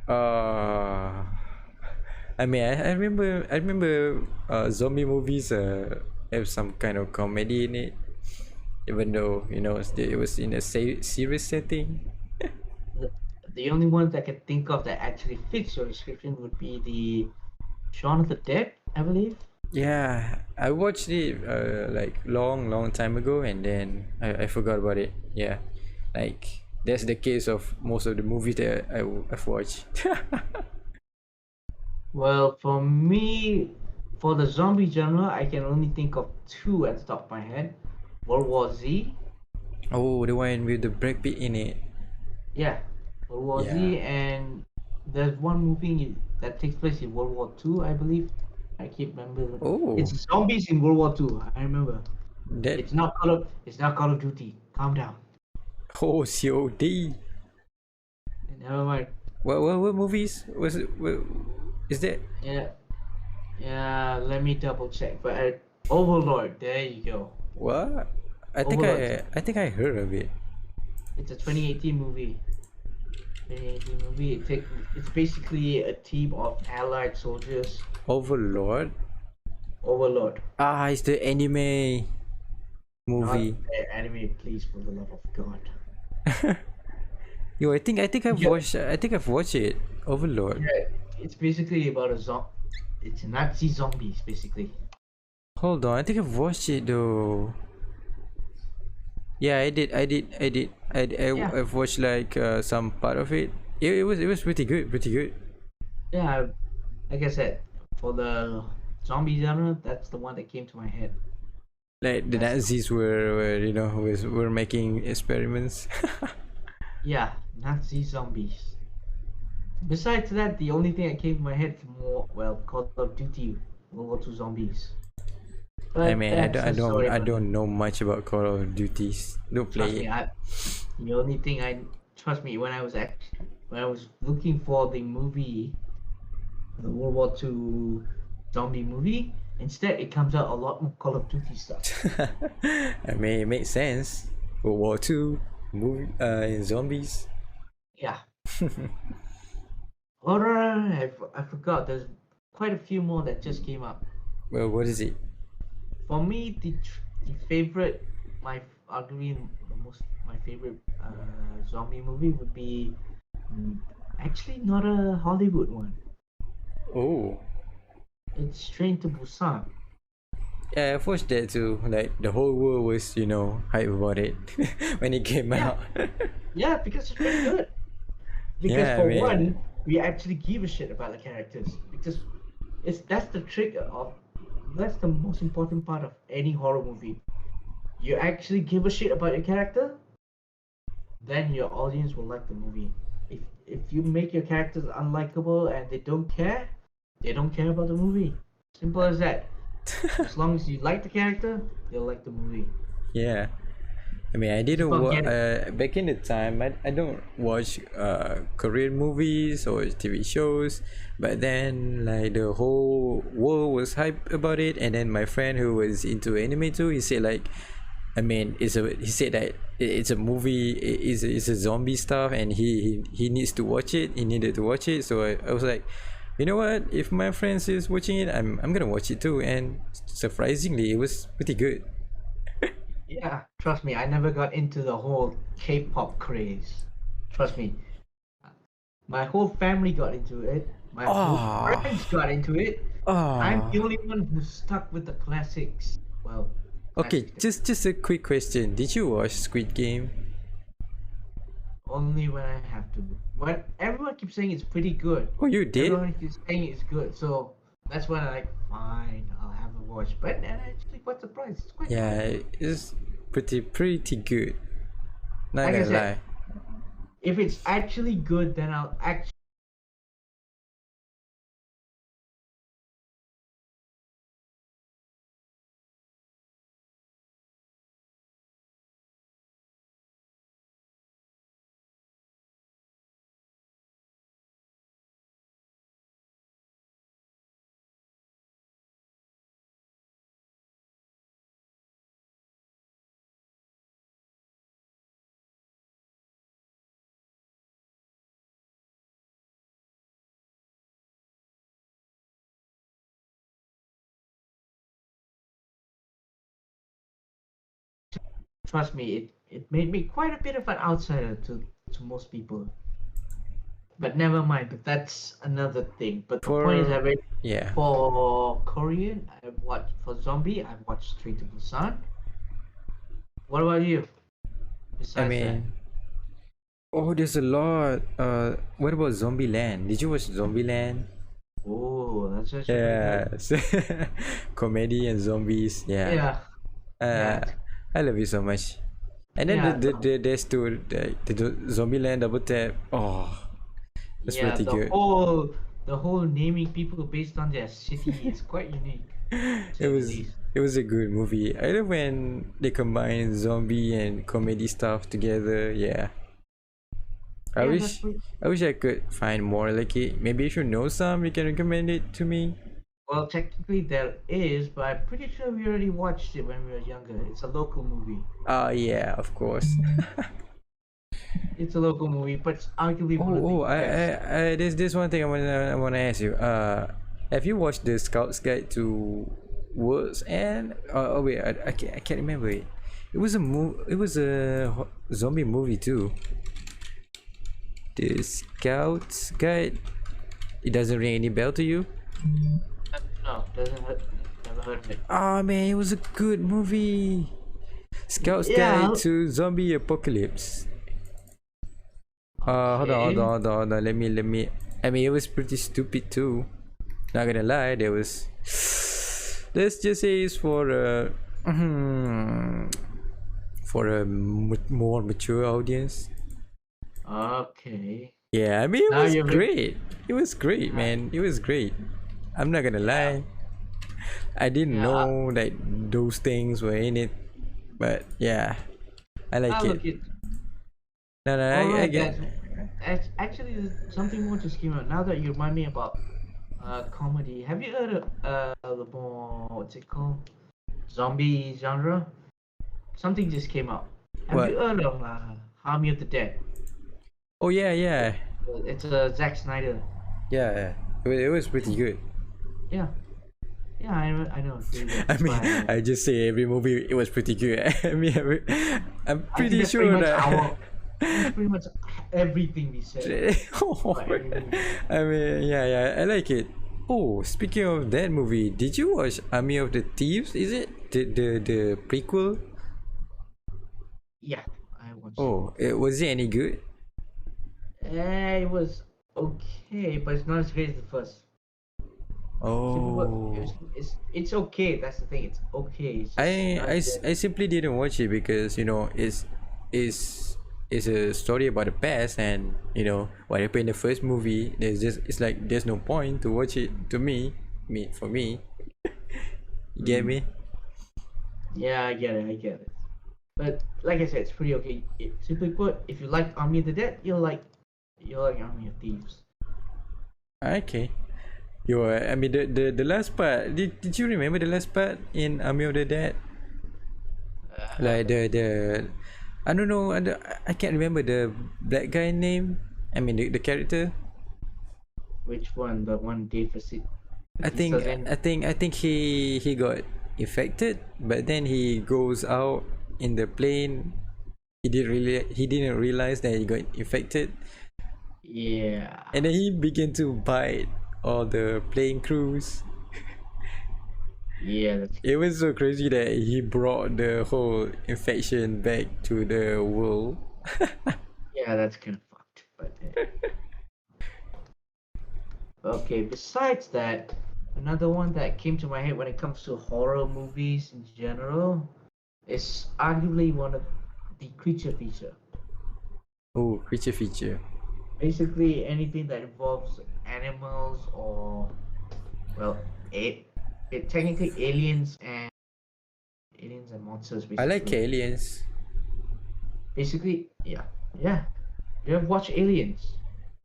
Uh, I mean, I remember zombie movies have some kind of comedy in it, even though it was in a serious setting. The, the only one that I can think of that actually fits your description would be the Shaun of the Dead, I believe. Yeah, I watched it like long time ago, and then I forgot about it. Yeah, like that's the case of most of the movies that I've watched. Well, for me, for the zombie genre, I can only think of two at the top of my head. World War Z. Oh, the one with the Brad Pitt in it. Yeah, World War Yeah. Z, and there's one movie that takes place in World War II, I believe. I keep remembering. Oh, It's zombies in World War II. I remember. that. It's not Call of Duty. Calm down. Oh, COD. Never mind. What movies was it? Is that? Yeah, yeah. Let me double check. But Overlord. There you go. What? Overlord. I think I heard of it. It's a 2018 movie. 2018 movie. It's basically a team of Allied soldiers. Overlord. Overlord. Ah, it's the anime movie. Not anime, please, for the love of God. Yo, I think I've Yeah, watched. I think I've watched it. Overlord. yeah. It's basically about It's Nazi zombies, basically. Hold on, I think I've watched it though. Yeah, Yeah, I've watched like some part of it. It was pretty good, pretty good. yeah. Like I said, for the zombie genre, that's the one that came to my head. Like the That's Nazis were making experiments. Yeah, Nazi zombies. Besides that, the only thing that came to my head is more, well, Call of Duty World War II Zombies. I But mean, that's a story I for don't know much about Call of Duties. Don't trust play me. it. The only thing trust me, when I was looking for the movie, the World War II zombie movie, instead it comes out a lot more Call of Duty stuff. I mean, it makes sense. World War II movie in zombies. Yeah. Horror, I forgot. There's quite a few more that just came up. Well, what is it? For me, the favorite, arguably my favorite zombie movie would be actually not a Hollywood one. Oh, It's Train to Busan. yeah, I've watched that too. Like the whole world was, hype about it when it came Yeah. out. Yeah, because it's pretty good. Because Yeah, for man. one, we actually give a shit about the characters. Because that's the most important part of any horror movie. You actually give a shit about your character, then your audience will like the movie. If you make your characters unlikable and they don't care about the movie. Simple as that. As long as you like the character, they'll like the movie. Yeah. I mean, I It's didn't about watch. getting Back in the time, I don't watch Korean movies or TV shows. But then, like the whole world was hyped about it, and then my friend who was into anime too, he said like, I mean, he said that it's a movie, it's a zombie stuff, and he needs to watch it. He needed to watch it, so I was like, you know what? If my friend is watching it, I'm gonna watch it too. And surprisingly, it was pretty good. Yeah, trust me, I never got into the whole K-pop craze. Trust me. My whole family got into it. My whole Oh, friends got into it. I'm the oh. only one who's stuck with the classics. Well, Okay, classics. just a quick question. Did you watch Squid Game? Only when I have to. When everyone keeps saying it's pretty good. Oh, you did? Everyone keeps saying it's good. So that's when I'm like, fine, I'll have a watch. But then I actually quite surprised. It's quite Yeah, good. it's pretty good. Not Like I gonna said, lie. if it's actually good, then I'll actually. Trust me, it made me quite a bit of an outsider to most people. But never mind. But that's another thing. But the point is, For yeah, for Korean, I've watched for zombie. I've watched Train to Busan. What about you? I Besides that, mean, oh, there's a lot. What about Zombieland? Did you watch Zombieland? oh, that's actually pretty good. Yes. Comedy and zombies. Yeah. Yeah, Uh, yeah, I love it so much. And then yeah. there's two the Zombieland Double Tap. Oh, that's Yeah, pretty good. the whole naming people based on their city is quite unique, to It say the was least. it was a good movie. I love when they combine zombie and comedy stuff together. Yeah. I Yeah, that's wish pretty. I wish I could find more like it. Maybe if you know some, you can recommend it to me. Well, technically there is, but I'm pretty sure we already watched it when we were younger. It's a local movie. Yeah, of course. It's a local movie, but it's arguably one of the Oh, best. there's this one thing I wanna ask you. Have you watched the Scout's Guide to World's End? Oh wait, I can't remember it. It was a zombie movie too. The Scout's Guide. It doesn't ring any bell to you? No, doesn't hurt. Never heard of it. Oh man, it was a good movie. Scout's Yeah. Guide to Zombie Apocalypse. Okay. Hold on. Let me. I mean, it was pretty stupid too. Not gonna lie, there was. Let's just say it's for for a more mature audience. Okay. Yeah, I mean, it Now was you're great. It was great, uh, man. It was great. I'm not gonna yeah. lie. I didn't Yeah. know that those things were in it, but yeah, I like I'll it. look it. No, no, All I right, get. that's actually something more just came out. Now that you remind me about comedy, have you heard of the more what's it called? Zombie genre? Something just came out. Have you What? heard of Army of the Dead? Oh yeah, yeah, It's Zack Snyder. yeah. It was pretty good. Yeah, yeah, I know it's really good. I That's mean, why I just say every movie it was pretty good. I mean, I'm I think pretty that's pretty sure much that. that's pretty much everything we said Oh, about every movie. I mean, yeah, yeah, I like it. Oh, speaking of that movie, did you watch Army of the Thieves? Is it the prequel? Yeah, I watched it. Oh, was it any good? It was okay, but it's not as great as the first. Simply put, Oh, it's okay. That's the thing. It's okay. It's just not as good. I simply didn't watch it because is it's a story about the past, and what happened in the first movie. It's like there's no point to watch it to me for me. You get Mm. me? Yeah, I get it. I get it. But like I said, it's pretty okay. Simply put, if you like Army of the Dead, you'll like Army of Thieves. Okay. I mean the last part. Did you remember the last part in Army of the Dead? Like Uh, the I don't know. I can't remember the black guy name. I mean the character. which one? The one Dave I Batista think then? I think he got infected, but then he goes out in the plane. He didn't realize that he got infected, Yeah, and then he began to bite all the plane crews. yeah, that's It was so crazy that he brought the whole infection back to the world. yeah, that's kind of fucked. But okay, besides that, another one that came to my head when it comes to horror movies in general is arguably one of the creature feature. Oh, creature feature. Basically, anything that involves animals or, well, it technically aliens and monsters. I like Basically, aliens. yeah, yeah. You have watched Aliens,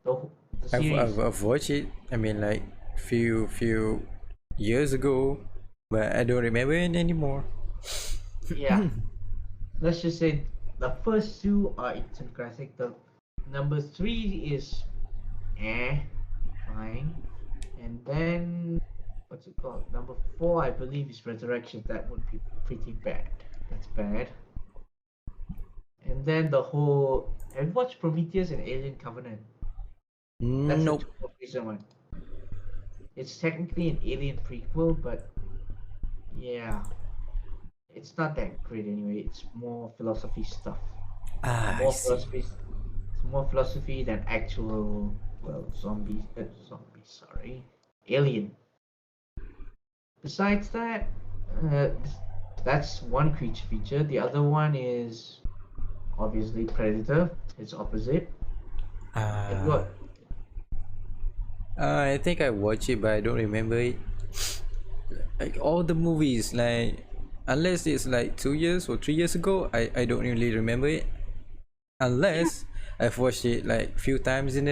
the the series. I've watched it. I mean, like few years ago, but I don't remember it anymore. Yeah, let's just say the first two are instant classic. The number three is fine, and then what's it called? Number four, I believe, is Resurrection. That would be pretty bad. That's bad. And then the whole. Have you watched Prometheus and Alien Covenant? That's the Nope. two most recent one. It's technically an Alien prequel, but yeah, it's not that great anyway. It's more philosophy stuff. Ah, I More see. philosophy. It's more philosophy than actual, well, zombies. Sorry, alien. Besides that, uh, that's one creature feature. The other one is obviously Predator. It's opposite. Have you Ah, got? I think I watched it, but I don't remember it. Like all the movies, like unless it's like 2 years or 3 years ago, I don't really remember it. Yeah, Unless I've watched it like few times in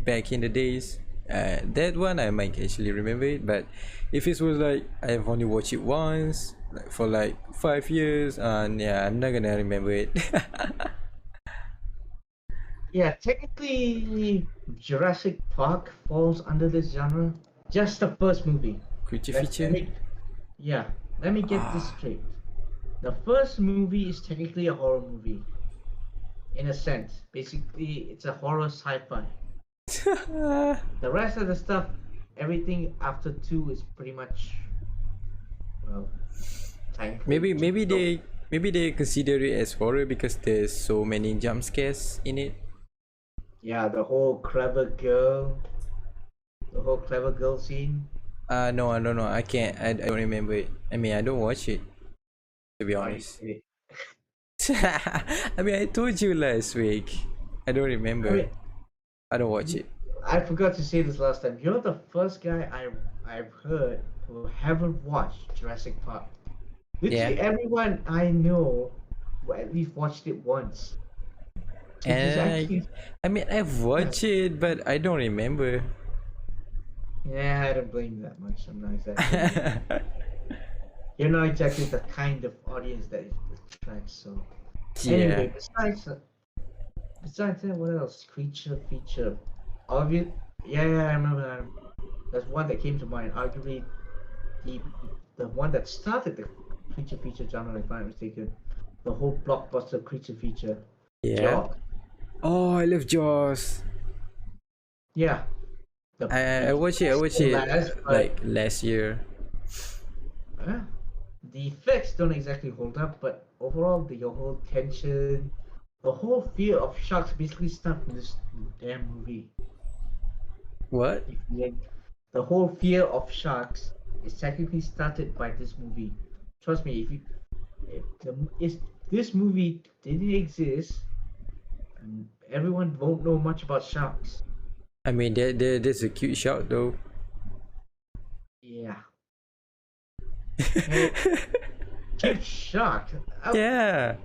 back in the days. That one I might actually remember it, but if it was like I've only watched it once, like for like 5 years, and yeah, I'm not gonna remember it. yeah. Technically, Jurassic Park falls under this genre. Just the first movie. Creature Let feature. me, yeah. Let me get this straight. The first movie is technically a horror movie, in a sense. Basically, it's a horror sci-fi. The rest of the stuff, everything after two is pretty much, well, thankfully, maybe just maybe no. they consider it as horror because there's so many jump scares in it. Yeah, the whole clever girl scene. No, I don't know. I don't remember it. I mean, I don't watch it, to be Are you honest. kidding? I mean, I told you last week. I don't I remember. mean, I don't watch it. I forgot to say this last time. You're the first guy I've heard who haven't watched Jurassic Park. Yeah. Literally everyone I know who at least watched it once. Which is And actually, I mean, I've watched it, but I don't remember. yeah, I don't blame you that much. I'm not exactly, you're not exactly the kind of audience that it attracts. So Yeah. anyway, besides that, what else? Creature feature. Obvious. Yeah, I remember that. There's one that came to mind. Arguably, the the one that started the creature feature genre, if I'm not mistaken. The whole blockbuster creature feature. Yeah. Jaws. Oh, I love Jaws. Yeah. The I watched it. I effects watched don't it last, like but last year. uh, the effects don't exactly hold up. But overall, the whole tension, the whole fear of sharks basically stemmed from this damn movie. What? If you like, the whole fear of sharks is technically started by this movie. Trust me, if this movie didn't exist, everyone won't know much about sharks. I mean, there's a cute shot though. Yeah. Hey, cute shark. Yeah,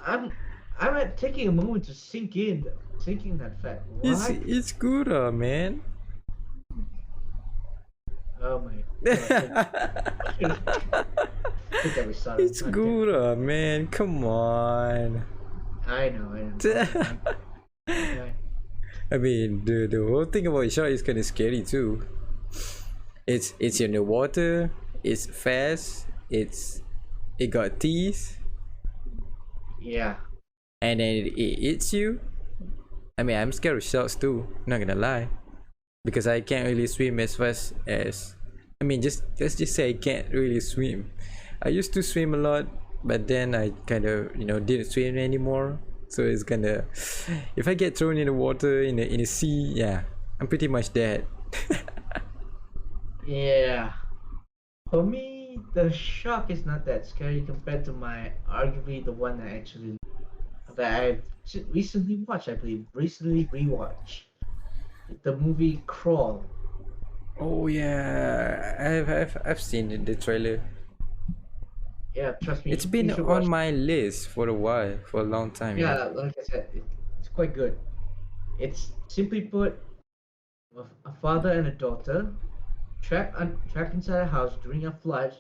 I'm I'm taking a moment to sink in that fact. What? it's good, man. Oh my god! I think I was sorry. It's good, man. Come on. I know. I I mean, the whole thing about shark is kind of scary too. It's in the water. It's fast. It got teeth, yeah. and then it eats you. I mean, I'm scared of sharks too. Not gonna lie, because I can't really swim as fast as. I mean, just let's just say I can't really swim. I used to swim a lot, but then I kind of didn't swim anymore. So it's kind of, if I get thrown in the water in the sea, yeah, I'm pretty much dead. Yeah. For me, the shark is not that scary compared to my arguably the one that I've recently watched. I believe recently rewatched the movie Crawl. Oh yeah, I've seen the trailer. Yeah, trust me, It's you been should on watch. my list for a while, for a long time. Yeah, like I said, it's quite good. It's simply put, a father and a daughter trapped inside a house during a flood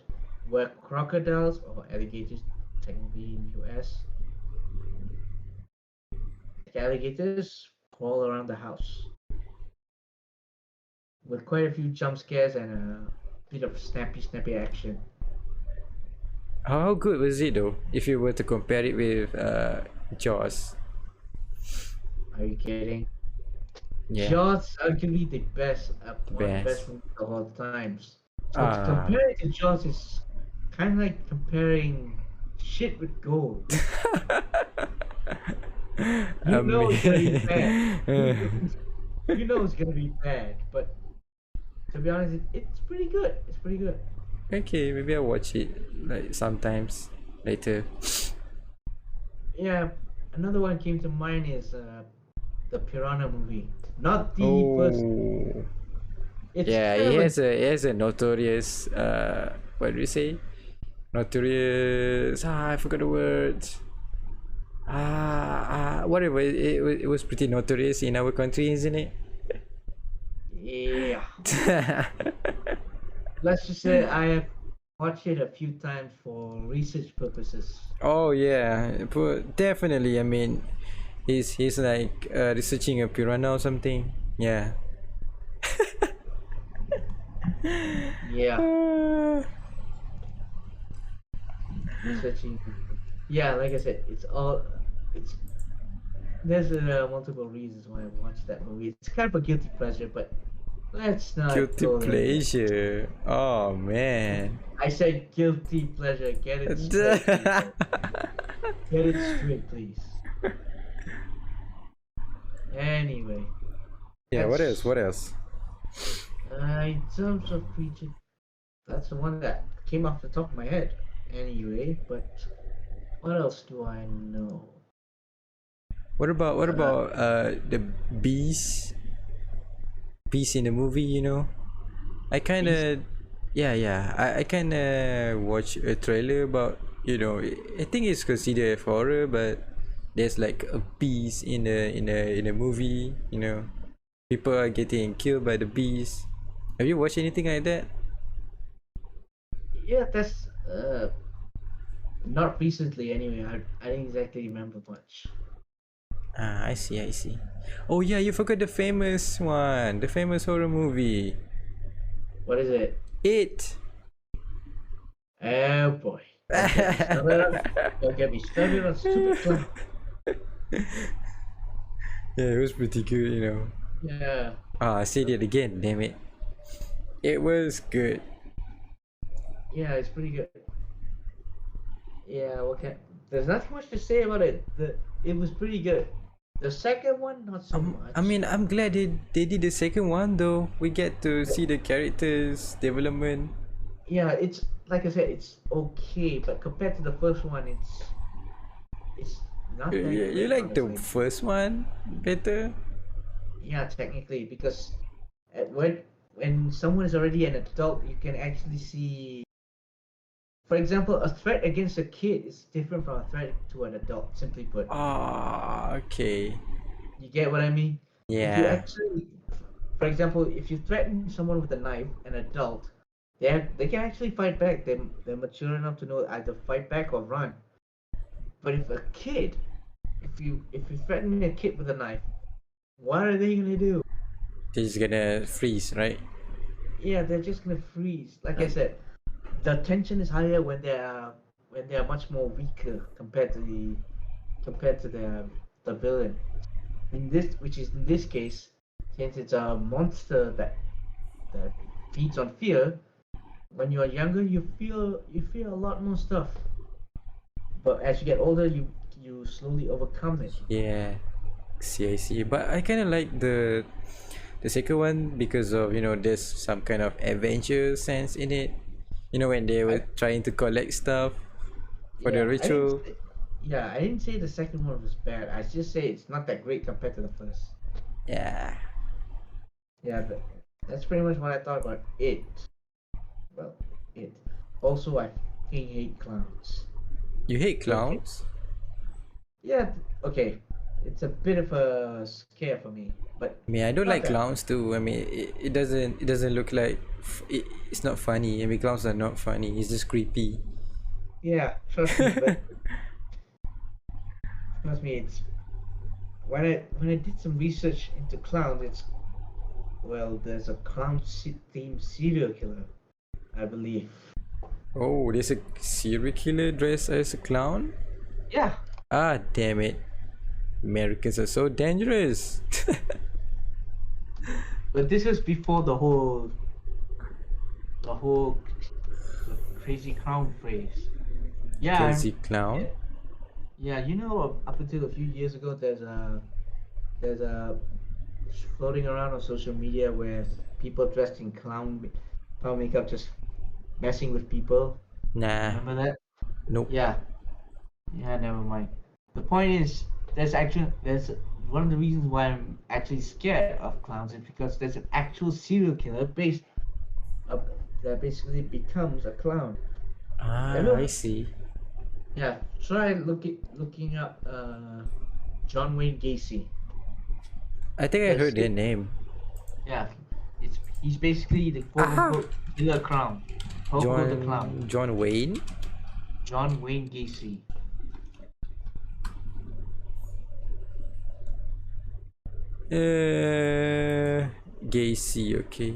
where crocodiles or alligators, technically in US, alligators crawl around the house with quite a few jump scares and a bit of snappy action. How good was it though? If you were to compare it with Jaws, Are you kidding? yeah, Jaws arguably the best, one of the best best. movies of all times. So to Ah, compare it to Jaws is kind of like comparing shit with gold. You I know it's gonna be bad. mean, You know it's gonna be bad, but to be honest, it's pretty good. It's pretty good. okay, maybe I'll watch it like sometimes later. Yeah, another one came to mind is the Piranha movie. Not the first. Oh, It's yeah, kind of a he has a notorious what do you say? Notorious. I forgot the words. Whatever. It was pretty notorious in our country, isn't it? yeah. Let's just say I have watched it a few times for research purposes. Oh yeah, but definitely. I mean, he's like researching a piranha or something. Yeah. Yeah, Uh, researching. Yeah, like I said, it's there's multiple reasons why I watched that movie. It's kind of a guilty pleasure, but let's not guilty go there yet. pleasure. Oh man. I said guilty pleasure. Get it straight, people. Get it straight, please. Anyway, Yeah. What that's else? What else? in terms of creature, that's the one that came off the top of my head. Anyway, but what else do I know? What Uh, about the bees? Bees in the movie, you know? I kind Beast. of, yeah. I kind of watch a trailer about, I think it's considered horror, but there's like a beast in a movie, you know, people are getting killed by the beast. Have you watched anything like that? Yeah, that's not recently anyway. I didn't exactly remember much. Ah, I see, I see. Oh yeah, you forgot the famous one, the famous horror movie. What is it? It. Oh boy. Don't get me started on stupid clown. Yeah, it was pretty good, you know. Yeah. Ah, I said it again, damn it. It was good. Yeah, it's pretty good. Yeah, okay. There's not much to say about it. It was pretty good. The second one, not so much. I mean, I'm glad they did the second one though. We get to see the characters development. Yeah, it's like I said, it's okay, but compared to the first one, it's not that You great, like the honestly. first one better? Yeah, technically, because when someone is already an adult, you can actually see. For example, a threat against a kid is different from a threat to an adult. Simply put, Ah, okay. you get what I mean? If you Yeah. actually, for example, if you threaten someone with a knife, an adult, they can actually fight back. They're mature enough to know either fight back or run. But if a kid, if you threaten a kid with a knife, what are they gonna do? They're just gonna freeze, right? Yeah, they're just gonna freeze. Like I said, the tension is higher when they are much more weaker compared to the villain. In this, which is in this case, since it's a monster that feeds on fear, when you are younger, you feel a lot more stuff. But as you get older, you slowly overcome it. Yeah. See, I see. But I kind of like the second one because of, you know, there's some kind of adventure sense in it. You know, when they were I trying to collect stuff for the yeah, I didn't ritual. say, yeah, I didn't say the second one was bad. I just say it's not that great compared to the first. Yeah. Yeah, that's pretty much what I thought about it. Well, it. Also, I fucking hate clowns. You hate Okay. clowns? Yeah, okay. It's a bit of a scare for me, but I mean, I don't not like that much. clowns too. I mean, it doesn't look like it's not funny. I mean, clowns are not funny. It's just creepy. Yeah, trust me, but trust me, it's when I did some research into clowns, it's well, there's a themed serial killer, I believe. Oh, there's a serial killer dressed as a clown? Yeah, Ah, damn it. Americans are so dangerous. but this is before the whole crazy clown phrase. Yeah, Crazy clown? yeah, yeah. You know, up until a few years ago, there's a floating around on social media where people dressed in clown makeup just messing with people. Nah, Remember that? nope. Yeah, yeah. Never mind. The point is, there's one of the reasons why I'm actually scared of clowns is because there's an actual serial killer based up that basically becomes a clown. Ah, I Ever? see. Yeah. Try looking up John Wayne Gacy. I think I That's heard their name. Yeah. He's basically the quote Aha! unquote killer clown. Quote unquote the clown. John Wayne? John Wayne Gacy. Gacy, okay.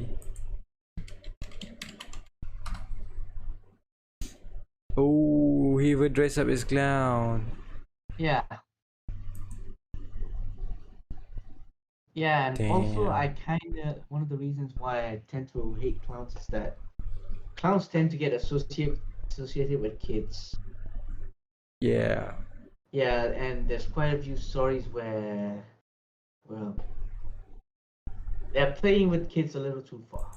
Oh, he would dress up as clown. Yeah. Yeah, and also Damn. I kinda one of the reasons why I tend to hate clowns is that clowns tend to get associated with kids. Yeah. Yeah, and there's quite a few stories where well they're playing with kids a little too far.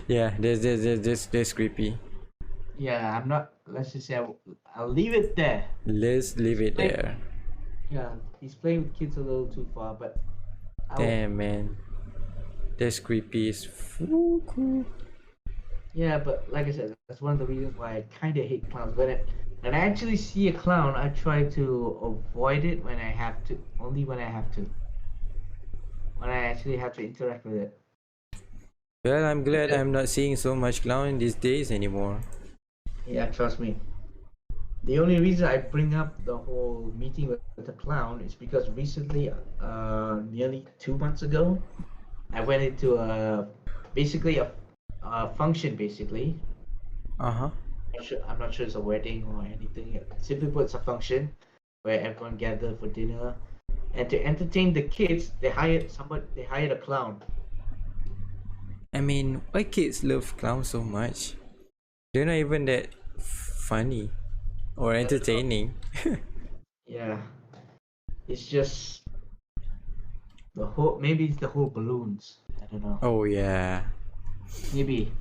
Yeah, that's creepy. Yeah, I'm not. Let's just say I'll leave it there. Let's leave it Play, there. yeah, he's playing with kids a little too far, but I'll. Damn, man. That's creepy as fuck. Yeah, but like I said, that's one of the reasons why I kind of hate clowns. and I actually see a clown, I try to avoid it when I have to. Only when I have to. When I actually have to interact with it. Well, I'm glad I'm not seeing so much clown these days anymore. Yeah, trust me. The only reason I bring up the whole meeting with the clown is because recently, nearly 2 months ago, I went into basically a function, basically. Uh-huh. I'm not sure it's a wedding or anything. Simply put, it's a function where everyone gathered for dinner, and to entertain the kids, they hired somebody. They hired a clown. I mean, why kids love clowns so much? They're not even that funny or entertaining. Yeah, it's just the whole. Maybe it's the whole balloons. I don't know. Oh yeah. Maybe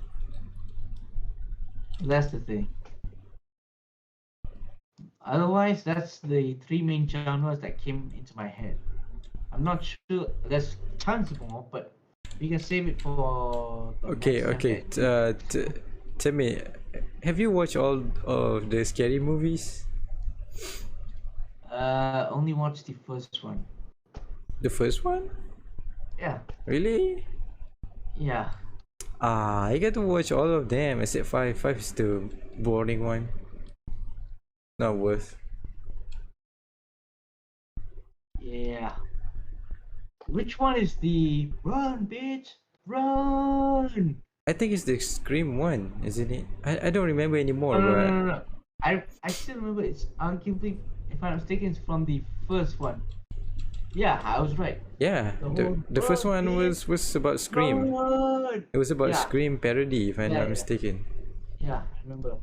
that's the thing. Otherwise, that's the three main genres that came into my head. I'm not sure. There's tons more, but we can save it for the Okay, next okay. time. Tell me, have you watched all of the scary movies? Only watched the first one. The first one? Yeah, Really? yeah. I get to watch all of them except five. Five is the boring one. Not worth. Yeah. Which one is the run, bitch? Run! I think it's the Scream one, isn't it? I don't remember anymore, No, no, no, but no, no. I still remember it's arguably, if I'm mistaken, it's from the first one. Yeah, I was right. yeah, The the whole the first run, one bitch, was about Scream. run! It was about Yeah, Scream parody, if I'm yeah, not yeah, mistaken. yeah. I remember.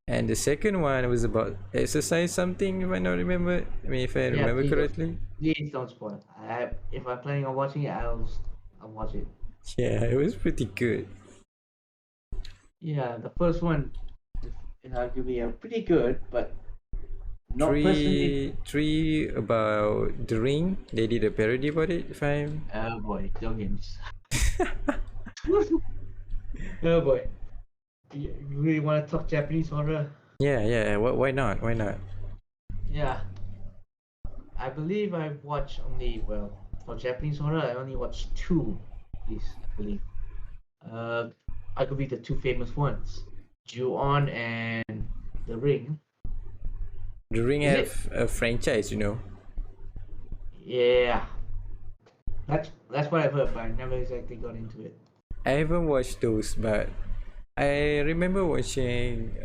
And the second one was about exercise something, if I not remember. I mean, if I Yeah, remember correctly. please don't spoil. If I'm planning on watching it, I'll watch it. Yeah, it was pretty good. Yeah, the first one is arguably pretty good, but not personally. Three about the ring. They did a parody about it, if I'm. Oh boy, Dugans. Oh boy. You really want to talk Japanese horror? Yeah, yeah. Why not? Why not? Yeah. I believe I watched only, well, for Japanese horror, I only watched two, at least, I believe. Uh, I could be the two famous ones, Ju-on and The Ring. The ring Is it? have a franchise, you know. Yeah. That's what I've heard, but I never exactly got into it. I haven't watched those, but I remember watching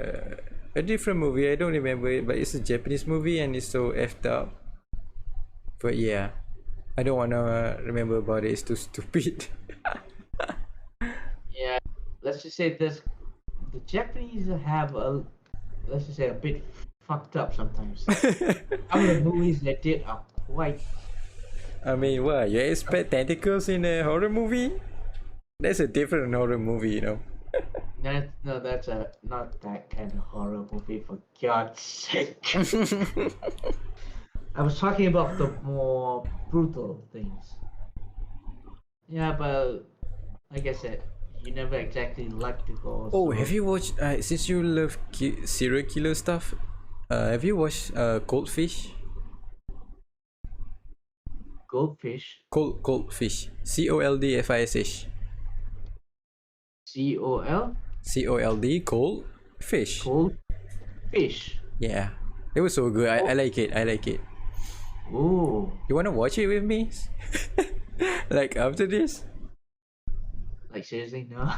a different movie. I don't remember it, but it's a Japanese movie and it's so effed up. But yeah, I don't wanna remember about it. It's too stupid. Yeah. Let's just say this: the Japanese have let's just say a bit fucked up sometimes. Some of the movies they did are quite. I mean, what? You expect tentacles in a horror movie? That's a different horror movie, you know. No, that's not that kind of horror movie, for God's sake. I was talking about the more brutal things. Yeah, but like I said, you never exactly like to go. Oh, So have you watched? Since you love serial killer stuff, have you watched Cold Fish? goldfish, Cold Fish. COLDFISH. COL, COLD Cold Fish. cold fish. Yeah, it was so good. I like it. I like it. Oh, You wanna watch it with me? Like after this? like seriously, no.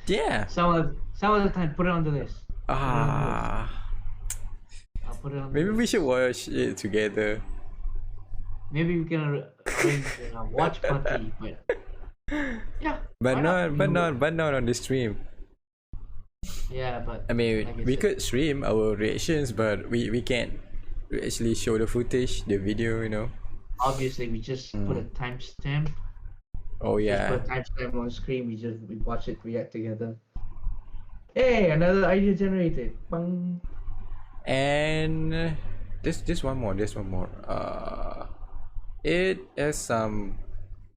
Yeah. Some other time, put it on the list. Ah. I'll put it on. Maybe the we list. should watch it together. Maybe we can arrange a watch party, but yeah. But why not, but You- not, but not on the stream. Yeah, but I mean, like I we said, could stream our reactions, but we can't actually show the footage, the video, you know. obviously we just put a timestamp. Oh Just yeah. put a timestamp on the screen. We watch it, react together. Hey, another idea generated. Bang. And there's one more. There's one more. It has some.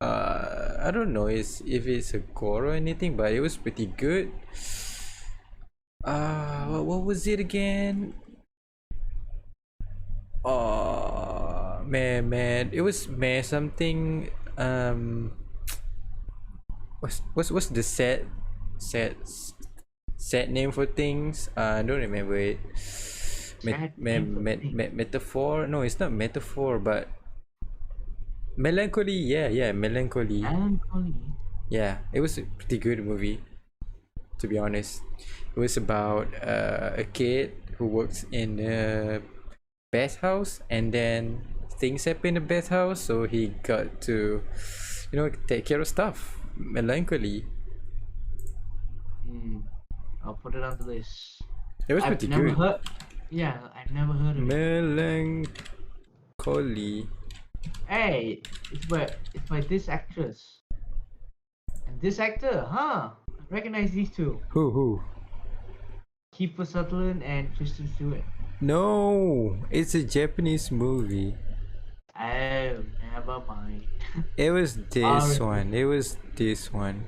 I don't know. If it's a gore or anything, but it was pretty good. What was it again? Oh man, it was man something. What's the sad sad name for things? I don't remember it. Sad name for things. Metaphor? No, it's not metaphor, but melancholy. Yeah, melancholy. Melancholy. Yeah, it was a pretty good movie, to be honest. It was about a kid who works in a bathhouse, and then things happen in the bathhouse, so he got to, take care of stuff. Melancholy. I'll put it on the list. It was I've pretty never good. heard. Yeah, I've never heard of it. Melancholy. Hey, it's by this actress and this actor, huh? I recognize these two. Who? Kiefer Sutherland and Kristen Stewart. No, it's a Japanese movie. Oh, never mind. It was this Alright. one. It was this one.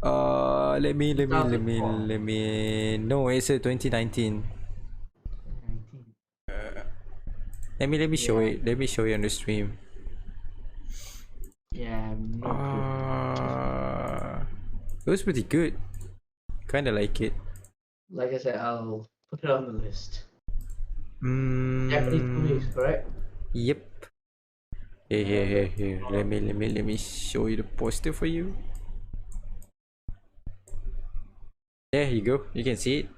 Let me. 2004. No, it's a 2019. 19. Let me show Yeah. it. Let me show you on the stream. Yeah, no clue. It was pretty good. Kinda like it. Like I said, I'll put it on the list. Japanese movies, correct? Yep. Here. Let me show you the poster for you. There you go. You can see it.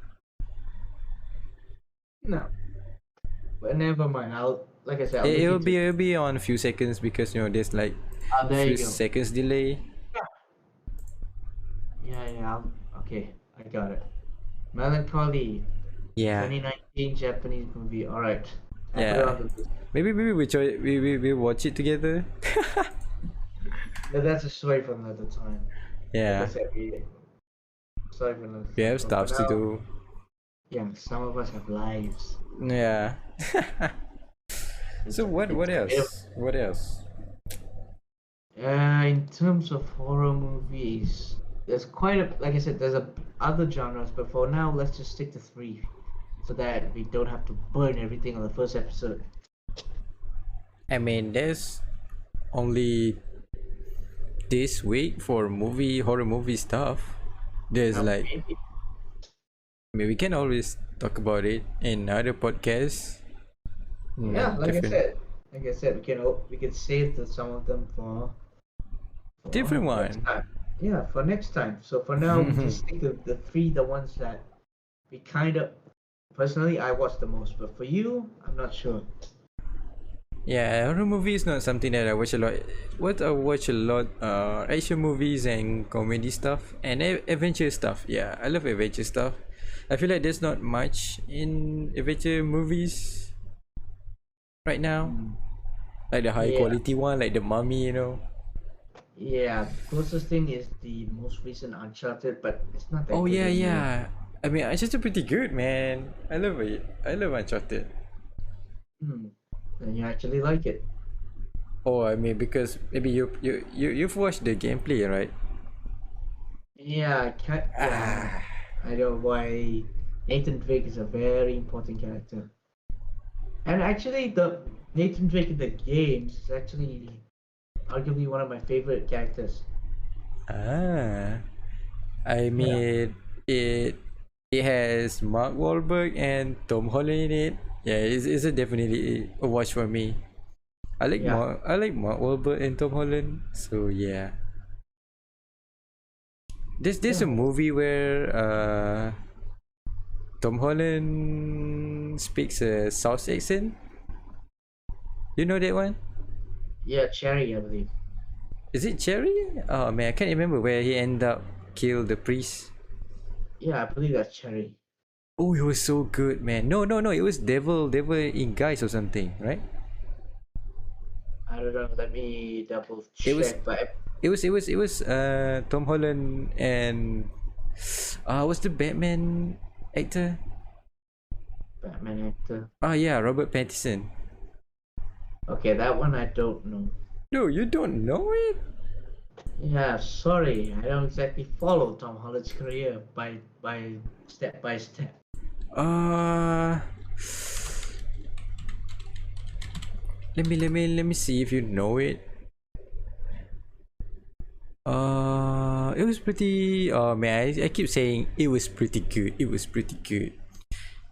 No. But never mind. Like I said, I'll It'll look into be on a few seconds because there's like Oh, there few you go. seconds delay. Yeah. Okay, I got it. Melancholy. Yeah. 2019 Japanese movie. All right. I'll put it Yeah. on the list. Maybe we watch it together. But that's a story for another time. Yeah. Like I said, sorry for another We time. have But stuff for to now, do. Yeah, some of us have lives. Yeah. So what It's else? What else? In terms of horror movies, there's like I said, there's other genres, but for now, let's just stick to 3, so that we don't have to burn everything on the first episode. I mean, there's only this week for horror movie stuff. There's like, Maybe. I mean, we can always talk about it in other podcasts. Yeah, like Different- I said, we can save some of them for Different next one. time. Yeah, for next time. So for now, we just stick to the 3, the ones that we kind of personally I watch the most, but for you, I'm not sure. Yeah, horror movie is not something that I watch a lot. What I watch a lot, action movies and comedy stuff and adventure stuff. Yeah, I love adventure stuff. I feel like there's not much in adventure movies right now, like the high Yeah. quality one, like the Mummy. Yeah, the closest thing is the most recent Uncharted, but it's not that Oh good anymore. yeah. I mean, Uncharted pretty good, man. I love it. I love Uncharted. And you actually like it. Oh, I mean, because maybe you've watched the gameplay, right? Yeah, I know why Nathan Drake is a very important character. And actually, the Nathan Drake in the games is actually arguably one of my favorite characters. I mean, it has Mark Wahlberg and Tom Holland in it. Yeah, it's a definitely a watch for me. I like Yeah. Mark Wahlberg and Tom Holland. So yeah. There's a movie where Tom Holland speaks a South accent. You know that one? Yeah, Cherry, I believe. Is it Cherry? Oh man, I can't remember where he ended up kill the priest. Yeah, I believe that's Cherry. Oh, it was so good, man. No, it was Devil in Guise or something, right? I don't know. Let me double It was- check. But It was Tom Holland and what's the Batman actor? Batman actor. Oh yeah, Robert Pattinson. Okay, that one I don't know. No, you don't know it? Yeah, sorry, I don't exactly follow Tom Holland's career by step by step. Let me see if you know it. It was pretty. Man, I keep saying it was pretty good. It was pretty good.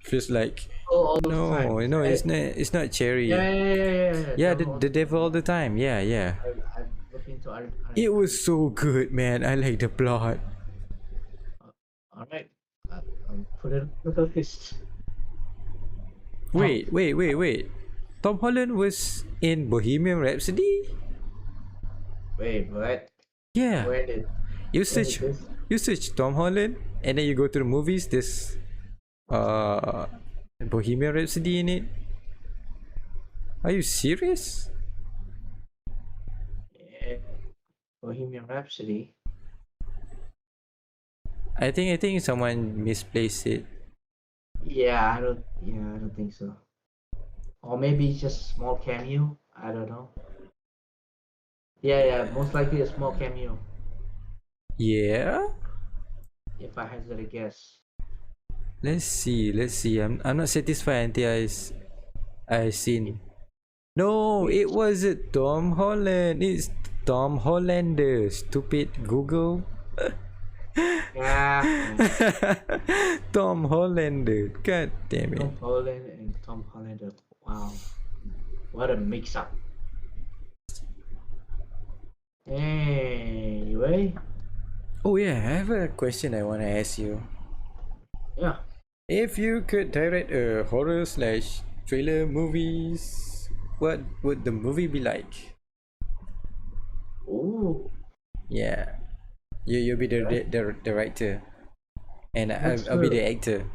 Feels like All those no, times, no, right? it's not Yeah, cherry. yeah, yeah, yeah, yeah. Yeah, Tell me the all the devil time. all the time. Yeah, yeah. I'm looking into It I was so good, man. I like the plot. all right. I'll put it on the list. Oh, Wait. Tom Holland was in Bohemian Rhapsody? wait, what? Yeah. When did You when did search this? you search Tom Holland and then you go to the movies, this uh Bohemian Rhapsody in it. Are you serious? Yeah, Bohemian Rhapsody. I think someone misplaced it. Yeah, I don't. Yeah, I don't think so. Or maybe just a small cameo. I don't know. Yeah, yeah, most likely a small cameo. Yeah? If I hazard a guess. Let's see. I'm not satisfied until I It, seen. No, wait. it wasn't Tom Holland. It's Tom Hollander. Stupid Google. Yeah, yeah. Tom Hollander. God damn it. Tom Holland and Tom Hollander. Wow, what a mix-up. Anyway, Oh yeah, I have a question I wanna ask you. yeah. If you could direct a horror slash thriller movies, what would the movie be like? Ooh, Yeah, you'll be that, the director, and that's I'll be a the actor.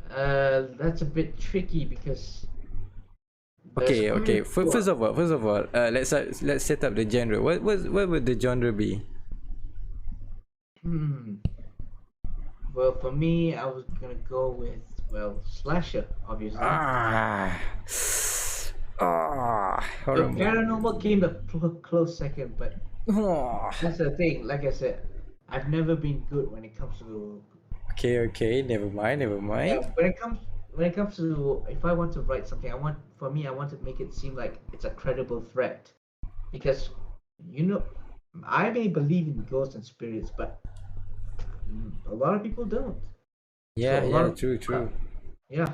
that's a bit tricky because there's quite a Okay. few. First of all, let's set up the genre. What would the genre be? Hmm. Well, for me, I was gonna go with slasher, obviously. Ah, The horror movie. paranormal came a close second, but Oh. that's the thing. Like I said, I've never been good when it comes to Okay. Never yeah. mind. When it comes to if I want to write something, I want to make it seem like it's a credible threat because you know I may believe in ghosts and spirits, but a lot of people don't. So a lot of True. yeah.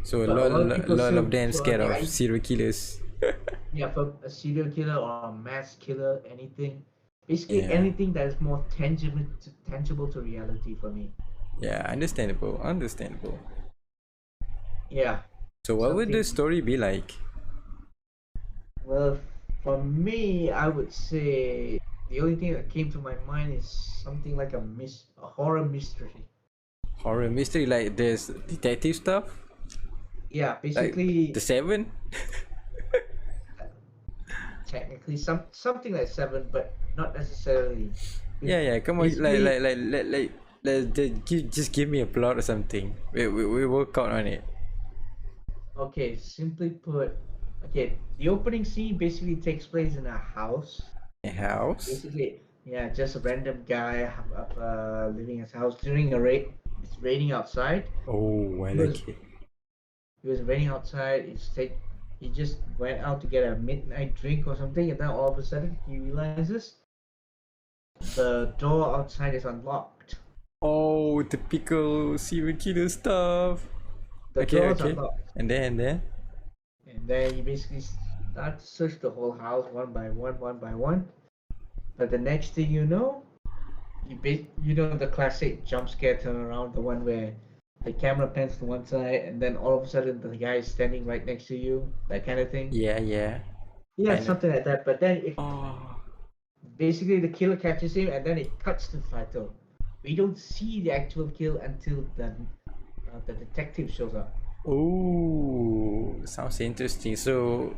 So But a lot of people lot of still them so on scared the of serial killers. yeah, for a serial killer or a mass killer, anything, basically Yeah, anything that is more tangible to reality for me. yeah, understandable. Yeah, So what would the something. story be like? Well, for me, I would say the only thing that came to my mind is something like a horror mystery. Horror mystery, like there's detective stuff, Yeah, like basically, the Seven. technically something like Seven, but not necessarily. Yeah. Come on, Basically, just give me a plot or something. We work out on it. okay, simply put, okay, the opening scene basically takes place in a house. A house. Basically, yeah, just a random guy living in his house during a rain. It's raining outside. Oh, I He was like it. he was raining outside. He just went out to get a midnight drink or something, and then all of a sudden he realizes the door outside is unlocked. Oh, typical serial killer stuff. The door's Okay. unlocked, And then. and then he basically starts to search the whole house one by one. But the next thing you know, you know the classic jump scare turnaround, the one where the camera pans to one side and then all of a sudden the guy is standing right next to you, that kind of thing. Yeah. Yeah, I know. something like that. But then it Oh. basically the killer catches him and then it cuts to the title. We don't see the actual kill until the detective shows up. Oh, sounds interesting. So,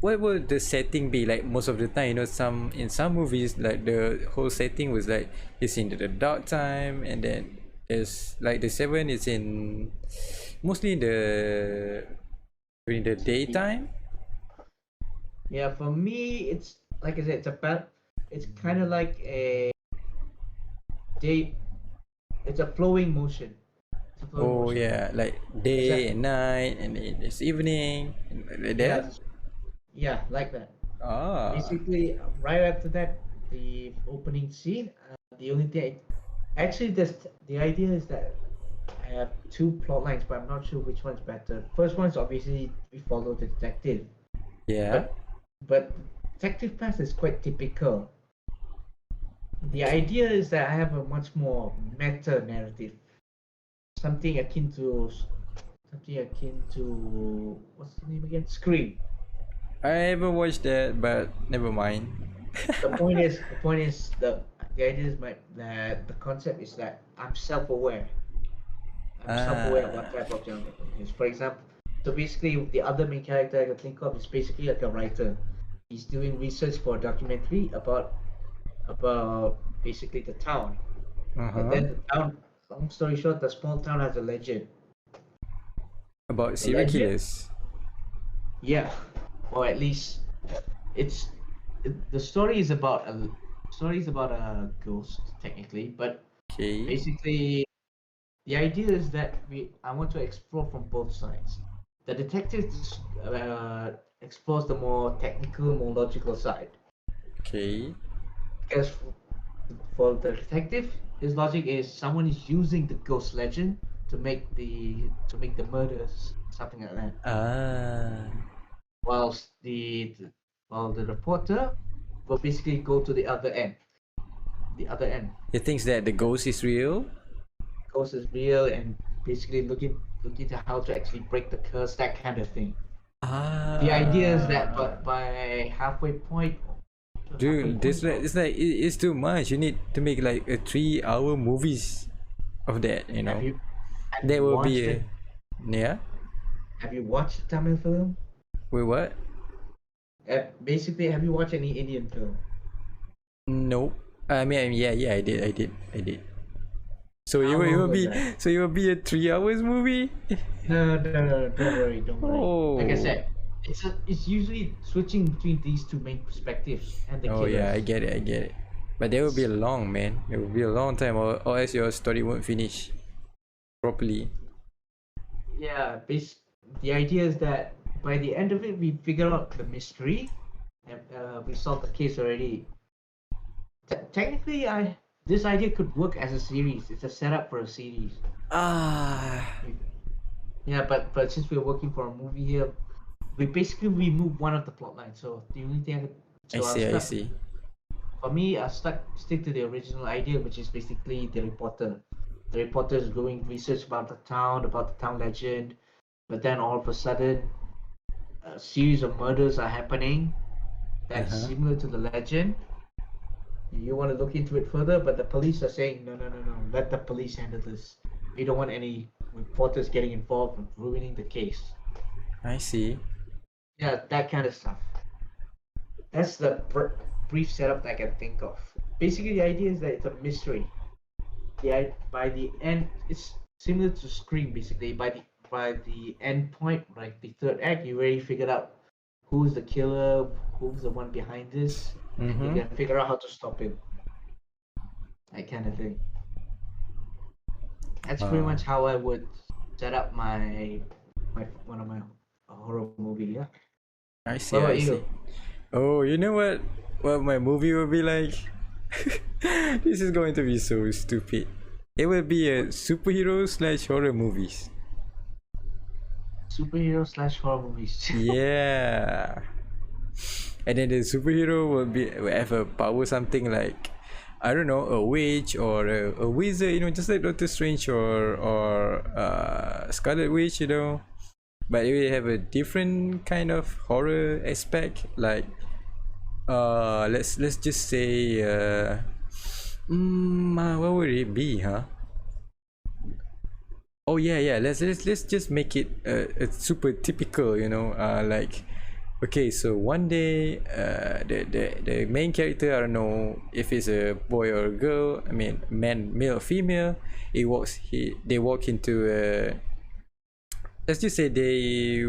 what would the setting be like most of the time? You know, some in some movies, like the whole setting was like it's in the dark time, and then there's like the Seven is in mostly in the during the daytime. Yeah, for me it's like I said, it's kind of like a day. It's a flowing motion. Oh yeah, like day and night, and it's evening, and like Yeah, that. yeah, like that. Ah, Basically, right after that, the opening scene. The only thing, actually, the idea is that I have two plot lines, but I'm not sure which one's better. First one's obviously we follow the detective, yeah. but detective path is quite typical. The Okay. idea is that I have a much more meta narrative, something akin to what's the name again? Scream. I haven't watched that, but never mind. The idea is that the concept is that I'm self-aware. I'm self-aware of what Ah, type of genre it is. For example, so basically the other main character I can think of is basically like a writer. He's doing research for a documentary about basically the town. uh But huh. then the town, long story short, the small town has a legend. About The serial legend, killers. yeah, or at least it's the story is about a ghost technically, but Okay. basically the idea is that I want to explore from both sides. The detective explores the more technical, more logical side. Okay. Because for the detective, his logic is someone is using the ghost legend to make the murders, something like that. Ah, Whilst while the reporter will basically go to the other end. The other end. he thinks that the ghost is real. Ghost is real and basically looking to how to actually break the curse, that kind of thing. The idea is that Ah, but by halfway dude, point of it's like it's too much. You need to make like a 3 hour movies of that. You have know, you have that you will be watched it? a yeah. Have you watched a Tamil film? Wait, what? Basically, have you watched any Indian film? Nope. Yeah, yeah, I did. So How it long will was be, that? so it will be a 3 hours movie. No, no, no, don't worry, don't worry. Like I Oh, said, it's usually switching between these two main perspectives and the oh yeah, killers. I get it. But there will be a long, man. It will be a long time, or else your story won't finish properly. Yeah, the idea is that by the end of it, we figure out the mystery and we solve the case already. Technically, I this idea could work as a series. It's a setup for a series. Ah, Yeah, but since we're working for a movie here, we basically remove one of the plot lines. So the only thing I so I'll see, I start see. for me. I'll stick to the original idea, which is basically the reporter. The reporter is doing research about the town legend, but then all of a sudden, a series of murders are happening Uh that's huh. similar to the legend. You want to look into it further, but the police are saying, no, no, no, no, let the police handle this. We don't want any reporters getting involved and ruining the case. I see. Yeah, that kind of stuff. That's the brief setup that I can think of. Basically, the idea is that it's a mystery. By the end, it's similar to Scream. Basically, by the end point, like the third act, you already figured out who's the killer, who's the one behind this, and you Mm-hmm. can figure out how to stop him. That kind of thing. That's pretty Uh, much how I would set up my one of my horror movie. Yeah. I What see, I about see. you? Oh, you know what? What my movie will be like? This is going to be so stupid. It will be a What superhero slash horror movies. superhero slash horror movies? Yeah. And then the superhero will have a power, something like, I don't know, a witch or a wizard, just like Doctor Strange or Scarlet Witch, but it will have a different kind of horror aspect, like let's just say what would it be, huh? Oh yeah, yeah. Let's just make it super typical, like, okay, so one day, the main character, I don't know if it's a boy or a girl. I mean, man, male or female. They walk into let's just say they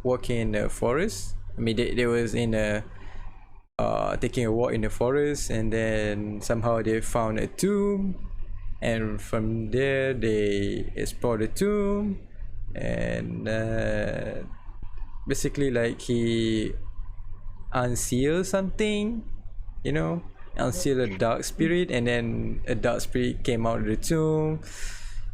walk in a forest. I mean, they was in a taking a walk in the forest, and then somehow they found a tomb, and from there they explore the tomb, and basically like he unseal something, you know, unseal a dark spirit, and then a dark spirit came out of the tomb,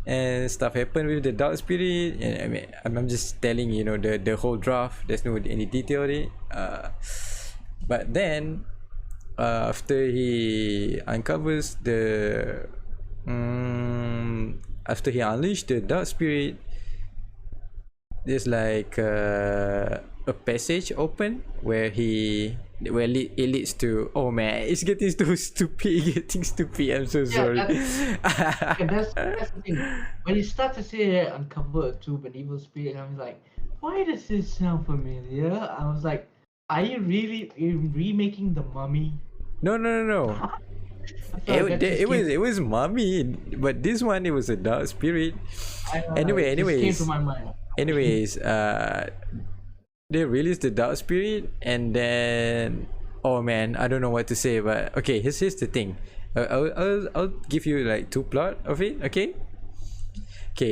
and stuff happened with the dark spirit. And I mean, I'm just telling you know the whole draft. There's no any detail in it. But then after he uncovers the after he unleashed the dark spirit, there's like a passage open where it leads to, oh man, it's getting so stupid. I'm so sorry. That's the thing. When you start to say uncover a tube and evil spirit, I'm like, why does this sound familiar? I was like, are you really remaking the Mummy? No. It was Mummy, but this one it was a dark spirit. Anyways, they released the dark spirit, and then, oh man, I don't know what to say, but okay, here's the thing. I'll give you like two plot of it. Okay,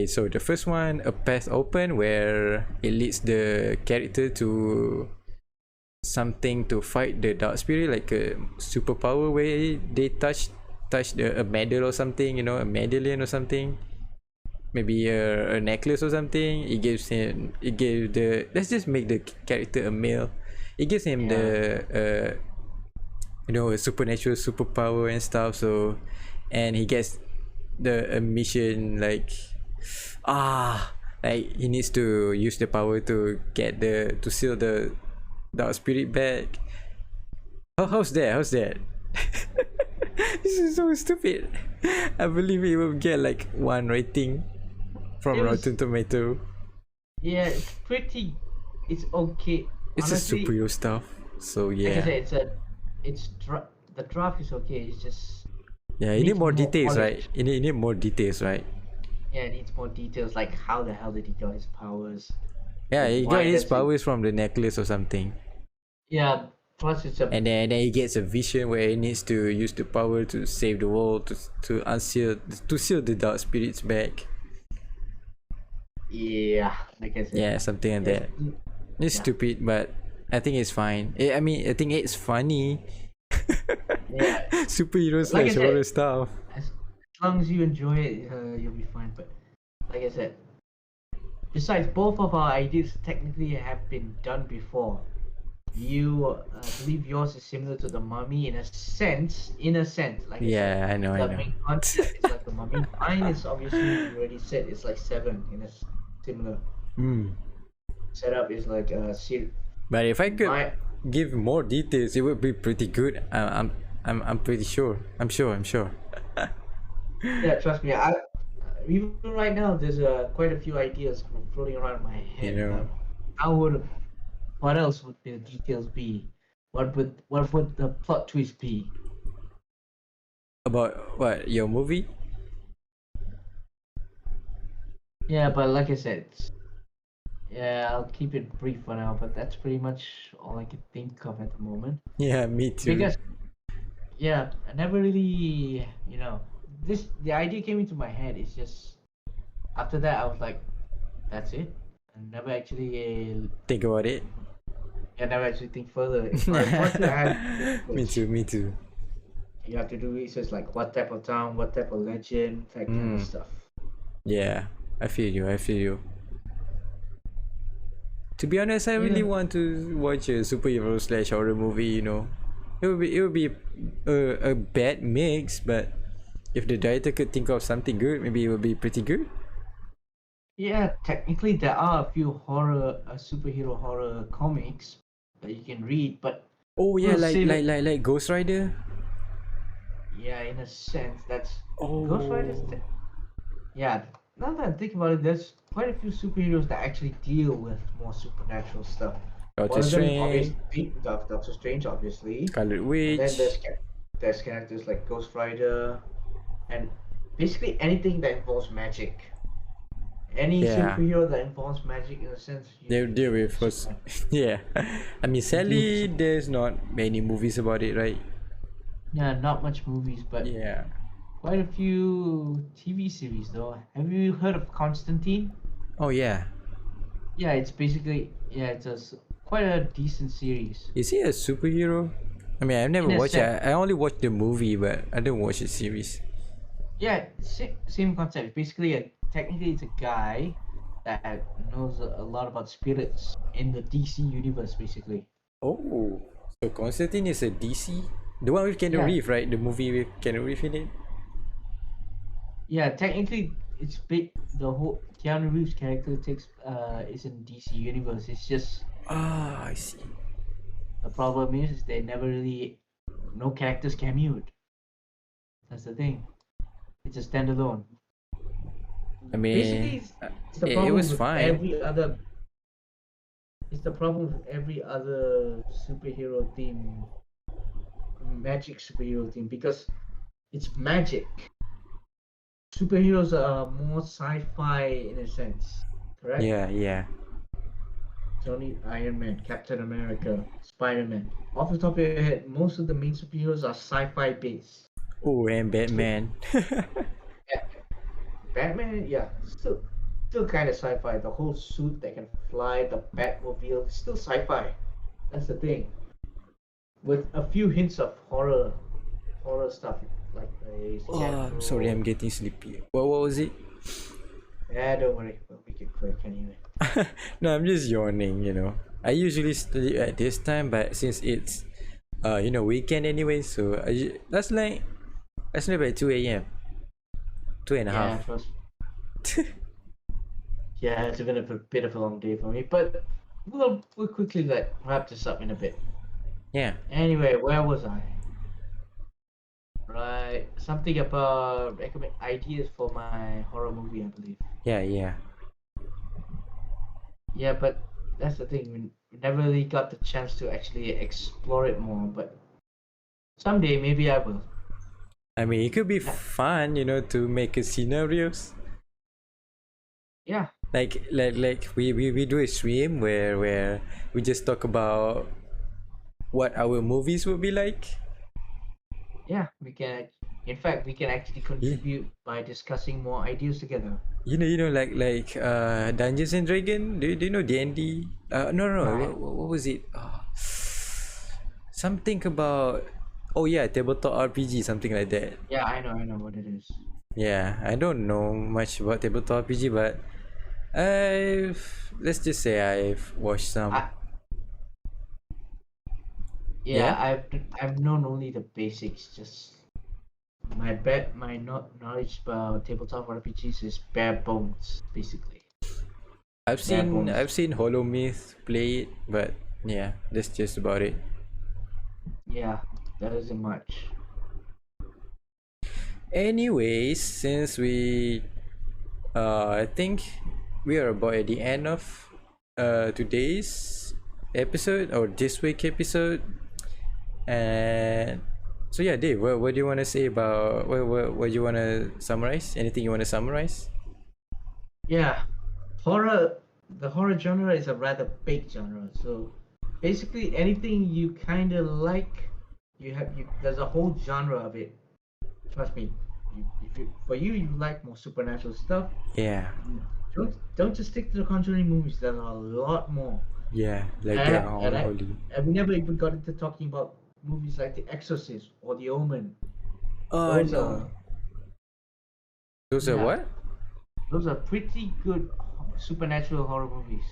so the first one, a path open where it leads the character to something to fight the dark spirit, like a superpower where they touch a medal or something, you know, a medallion or something, maybe a necklace or something. It gives the, let's just make the character a male, it gives him the you know, a supernatural superpower and stuff. So, and he gets the mission like he needs to use the power to get to seal the dark spirit back. How's that? This is so stupid. I believe it will get like 1 rating from Rotten Tomato. Yeah, it's okay. It's honestly, just superhero stuff, so yeah. Like I said, the draft is okay. It's just, yeah, you need more details, right? You need more details, right? Yeah, it needs more details, like how the hell did he get his powers? Yeah, he got his powers from the necklace or something. Yeah, plus it's a... And then he gets a vision where he needs to use the power to save the world, to seal the dark spirits back. Yeah, like I said. Yeah, something like that. It's stupid, but I think it's fine. I mean, I think it's funny. Yeah. Superheroes like horror stuff. As long as you enjoy it, you'll be fine. But like I said, besides, both of our ideas technically have been done before. You believe yours is similar to the Mummy in a sense. Like yeah, I know. The main concept is like the Mummy. Mine is obviously, you already said, it's like Seven in a similar setup. Is like a series. But if I could give more details, it would be pretty good. I'm pretty sure. I'm sure. Yeah, trust me. Even right now, there's quite a few ideas floating around my head. You know, what else would the details be? What would the plot twist be? About what, your movie? Yeah, but like I said, I'll keep it brief for now. But that's pretty much all I can think of at the moment. Yeah, me too. Because I never really, the idea came into my head. It's just after that I was like, that's it. I never actually think about it. I never actually think further. Me too. You have to do research, like what type of town, what type of legend, that kind of stuff. Yeah, I feel you. To be honest, I really want to watch a superhero / horror movie. You know, it would be a bad mix, but if the director could think of something good, maybe it would be pretty good. Yeah, technically there are a few superhero horror comics that you can read, but like Ghost Rider. Yeah, in a sense, that's Ghost Rider's. Yeah, now that I'm thinking about it, there's quite a few superheroes that actually deal with more supernatural stuff. Doctor Strange, obviously. Scarlet Witch. And then there's characters like Ghost Rider, and basically anything that involves magic. Any superhero that involves magic, in a sense, they deal with first. Yeah, I mean, sadly, there's not many movies about it, right? Yeah, not much movies, but quite a few TV series though. Have you heard of Constantine? Oh yeah. Yeah, it's basically it's quite a decent series Is he a superhero? I mean, I've never in a watched it. sense. I only watched the movie, but I didn't watch the series. Yeah, same concept. Basically, technically, it's a guy that knows a lot about spirits in the DC universe. Basically, Oh, so Constantine is a DC? The one with Keanu yeah, Reeves, right? The movie with Keanu Reeves in it? yeah. Technically, it's big. The whole Keanu Reeves character takes is in DC universe. It's just Ah, I see. the problem is they never really no characters cameoed. That's the thing. It's a standalone. I mean, Basically, it's the it problem was with fine. every other. It's the problem with every other superhero theme, magic superhero theme, because it's magic. Superheroes are more sci-fi in a sense, correct? Yeah, yeah. It's only Iron Man, Captain America, Spider-Man. Off the top of your head, most of the main superheroes are sci-fi based. Oh, and Batman. Yeah, Batman, yeah, still kind of sci-fi. The whole suit that can fly, the Batmobile, it's still sci-fi. That's the thing. With a few hints of horror stuff like the Oh, I'm sorry, I'm Scarecrow. getting sleepy. What was it? Yeah, don't worry, we'll make it quick anyway. No, I'm just yawning, I usually sleep at this time, but since it's weekend anyway, so I sleep at 2 a.m. Two and a Yeah, half. trust. Yeah, it's been a bit of a long day for me, but we'll quickly wrap this up in a bit. Yeah. Anyway, where was I? Right, something about recommend ideas for my horror movie, I believe. Yeah, yeah. Yeah, but that's the thing. We never really got the chance to actually explore it more, but someday maybe I will. I mean, it could be Yeah, fun, to make a scenarios. yeah, Like we do a stream where we just talk about what our movies would be like. yeah. We can. In fact, we can actually Yeah. contribute by discussing more ideas together. Like Dungeons and Dragon. Do you know D&D? No, no, no. Yeah, What was it? Something about. Oh yeah, tabletop RPG, something like that. yeah. I know what it is. Yeah, I don't know much about tabletop RPG, but I've let's just say I've watched some. I Yeah. Yeah, I've known only the basics. Just my knowledge about tabletop RPGs is bare bones, basically. I've Bare seen bones. I've seen Hollow Myth play it, but yeah, that's just about it. Yeah, that isn't much. Anyways, since I think we are about at the end of today's episode or this week episode, and so yeah, Dave, what do you want to say about what do you want to summarize? Anything you want to summarize? Yeah, horror. The horror genre is a rather big genre. So basically, anything you kind of like, there's a whole genre of it. Trust me. If you for you, you like more supernatural stuff. Yeah, Don't just stick to the Conjuring movies. There are a lot more. yeah, like And, they're all and, I, holy. and we never even got into talking about movies like The Exorcist or The Omen. Oh Those no, are those are yeah, what? those are pretty good supernatural horror movies.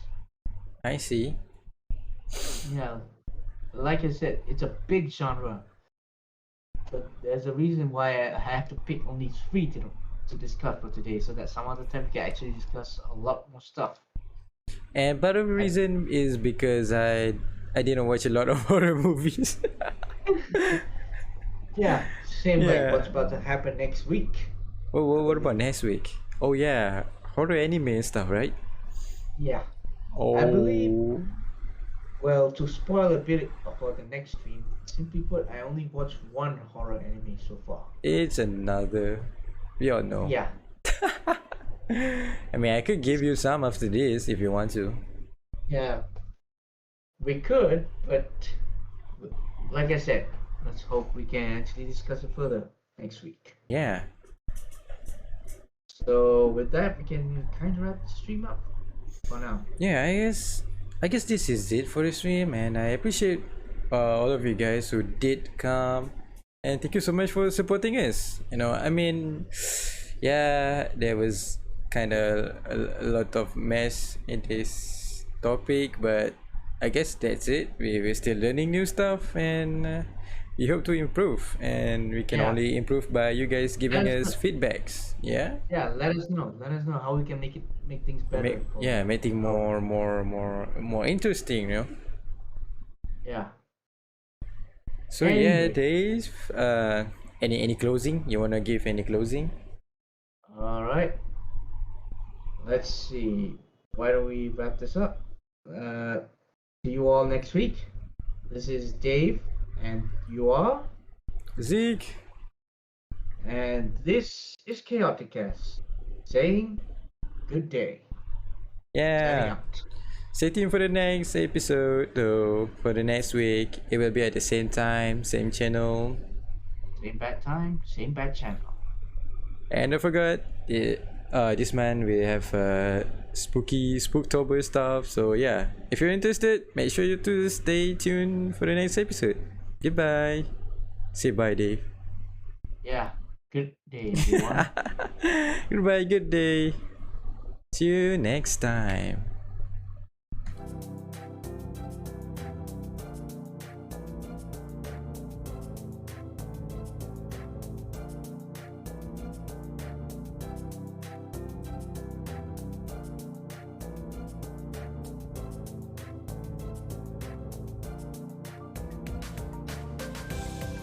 I see. Yeah, like I said, it's a big genre, but there's a reason why I have to pick only three to discuss for today, so that some other time we can actually discuss a lot more stuff. And part of the I, reason is because I didn't watch a lot of horror movies. yeah, same like Yeah. what's about to happen next week. What about next week? Oh yeah, horror anime and stuff, right? Yeah, I believe. Oh, Well, to spoil a bit for the next stream, simply put, I only watched one horror anime so far. it's another. We all know. Yeah, I mean, I could give you some after this if you want to. yeah, we could, but like I said, let's hope we can actually discuss it further next week. Yeah. So with that, we can kind of wrap the stream up for now. Yeah, I guess this is it for the stream, and I appreciate all of you guys who did come, and thank you so much for supporting us. I mean, yeah, there was kind of a lot of mess in this topic, but I guess that's it. We're still learning new stuff, and we hope to improve, and we can Yeah. only improve by you guys giving Let us us feedbacks. Yeah. Yeah, let us know. Let us know how we can make things better. Making more interesting, Yeah. So yeah, Anyway. Dave, any closing? You wanna give any closing? All right. Let's see. Why don't we wrap this up? See you all next week. This is Dave, and you are, Zeke. and this is ChaoticKast saying good day. Signing Yeah. out. Stay tuned for the next episode though. For the next week, it will be at the same time, same channel. Same bad time, same bad channel. And don't forget, this month we have spooky Spooktober stuff. So yeah, if you're interested, make sure you to stay tuned for the next episode. Goodbye. Say bye, Dave. Yeah. Good day, everyone. Goodbye, good day. See you next time.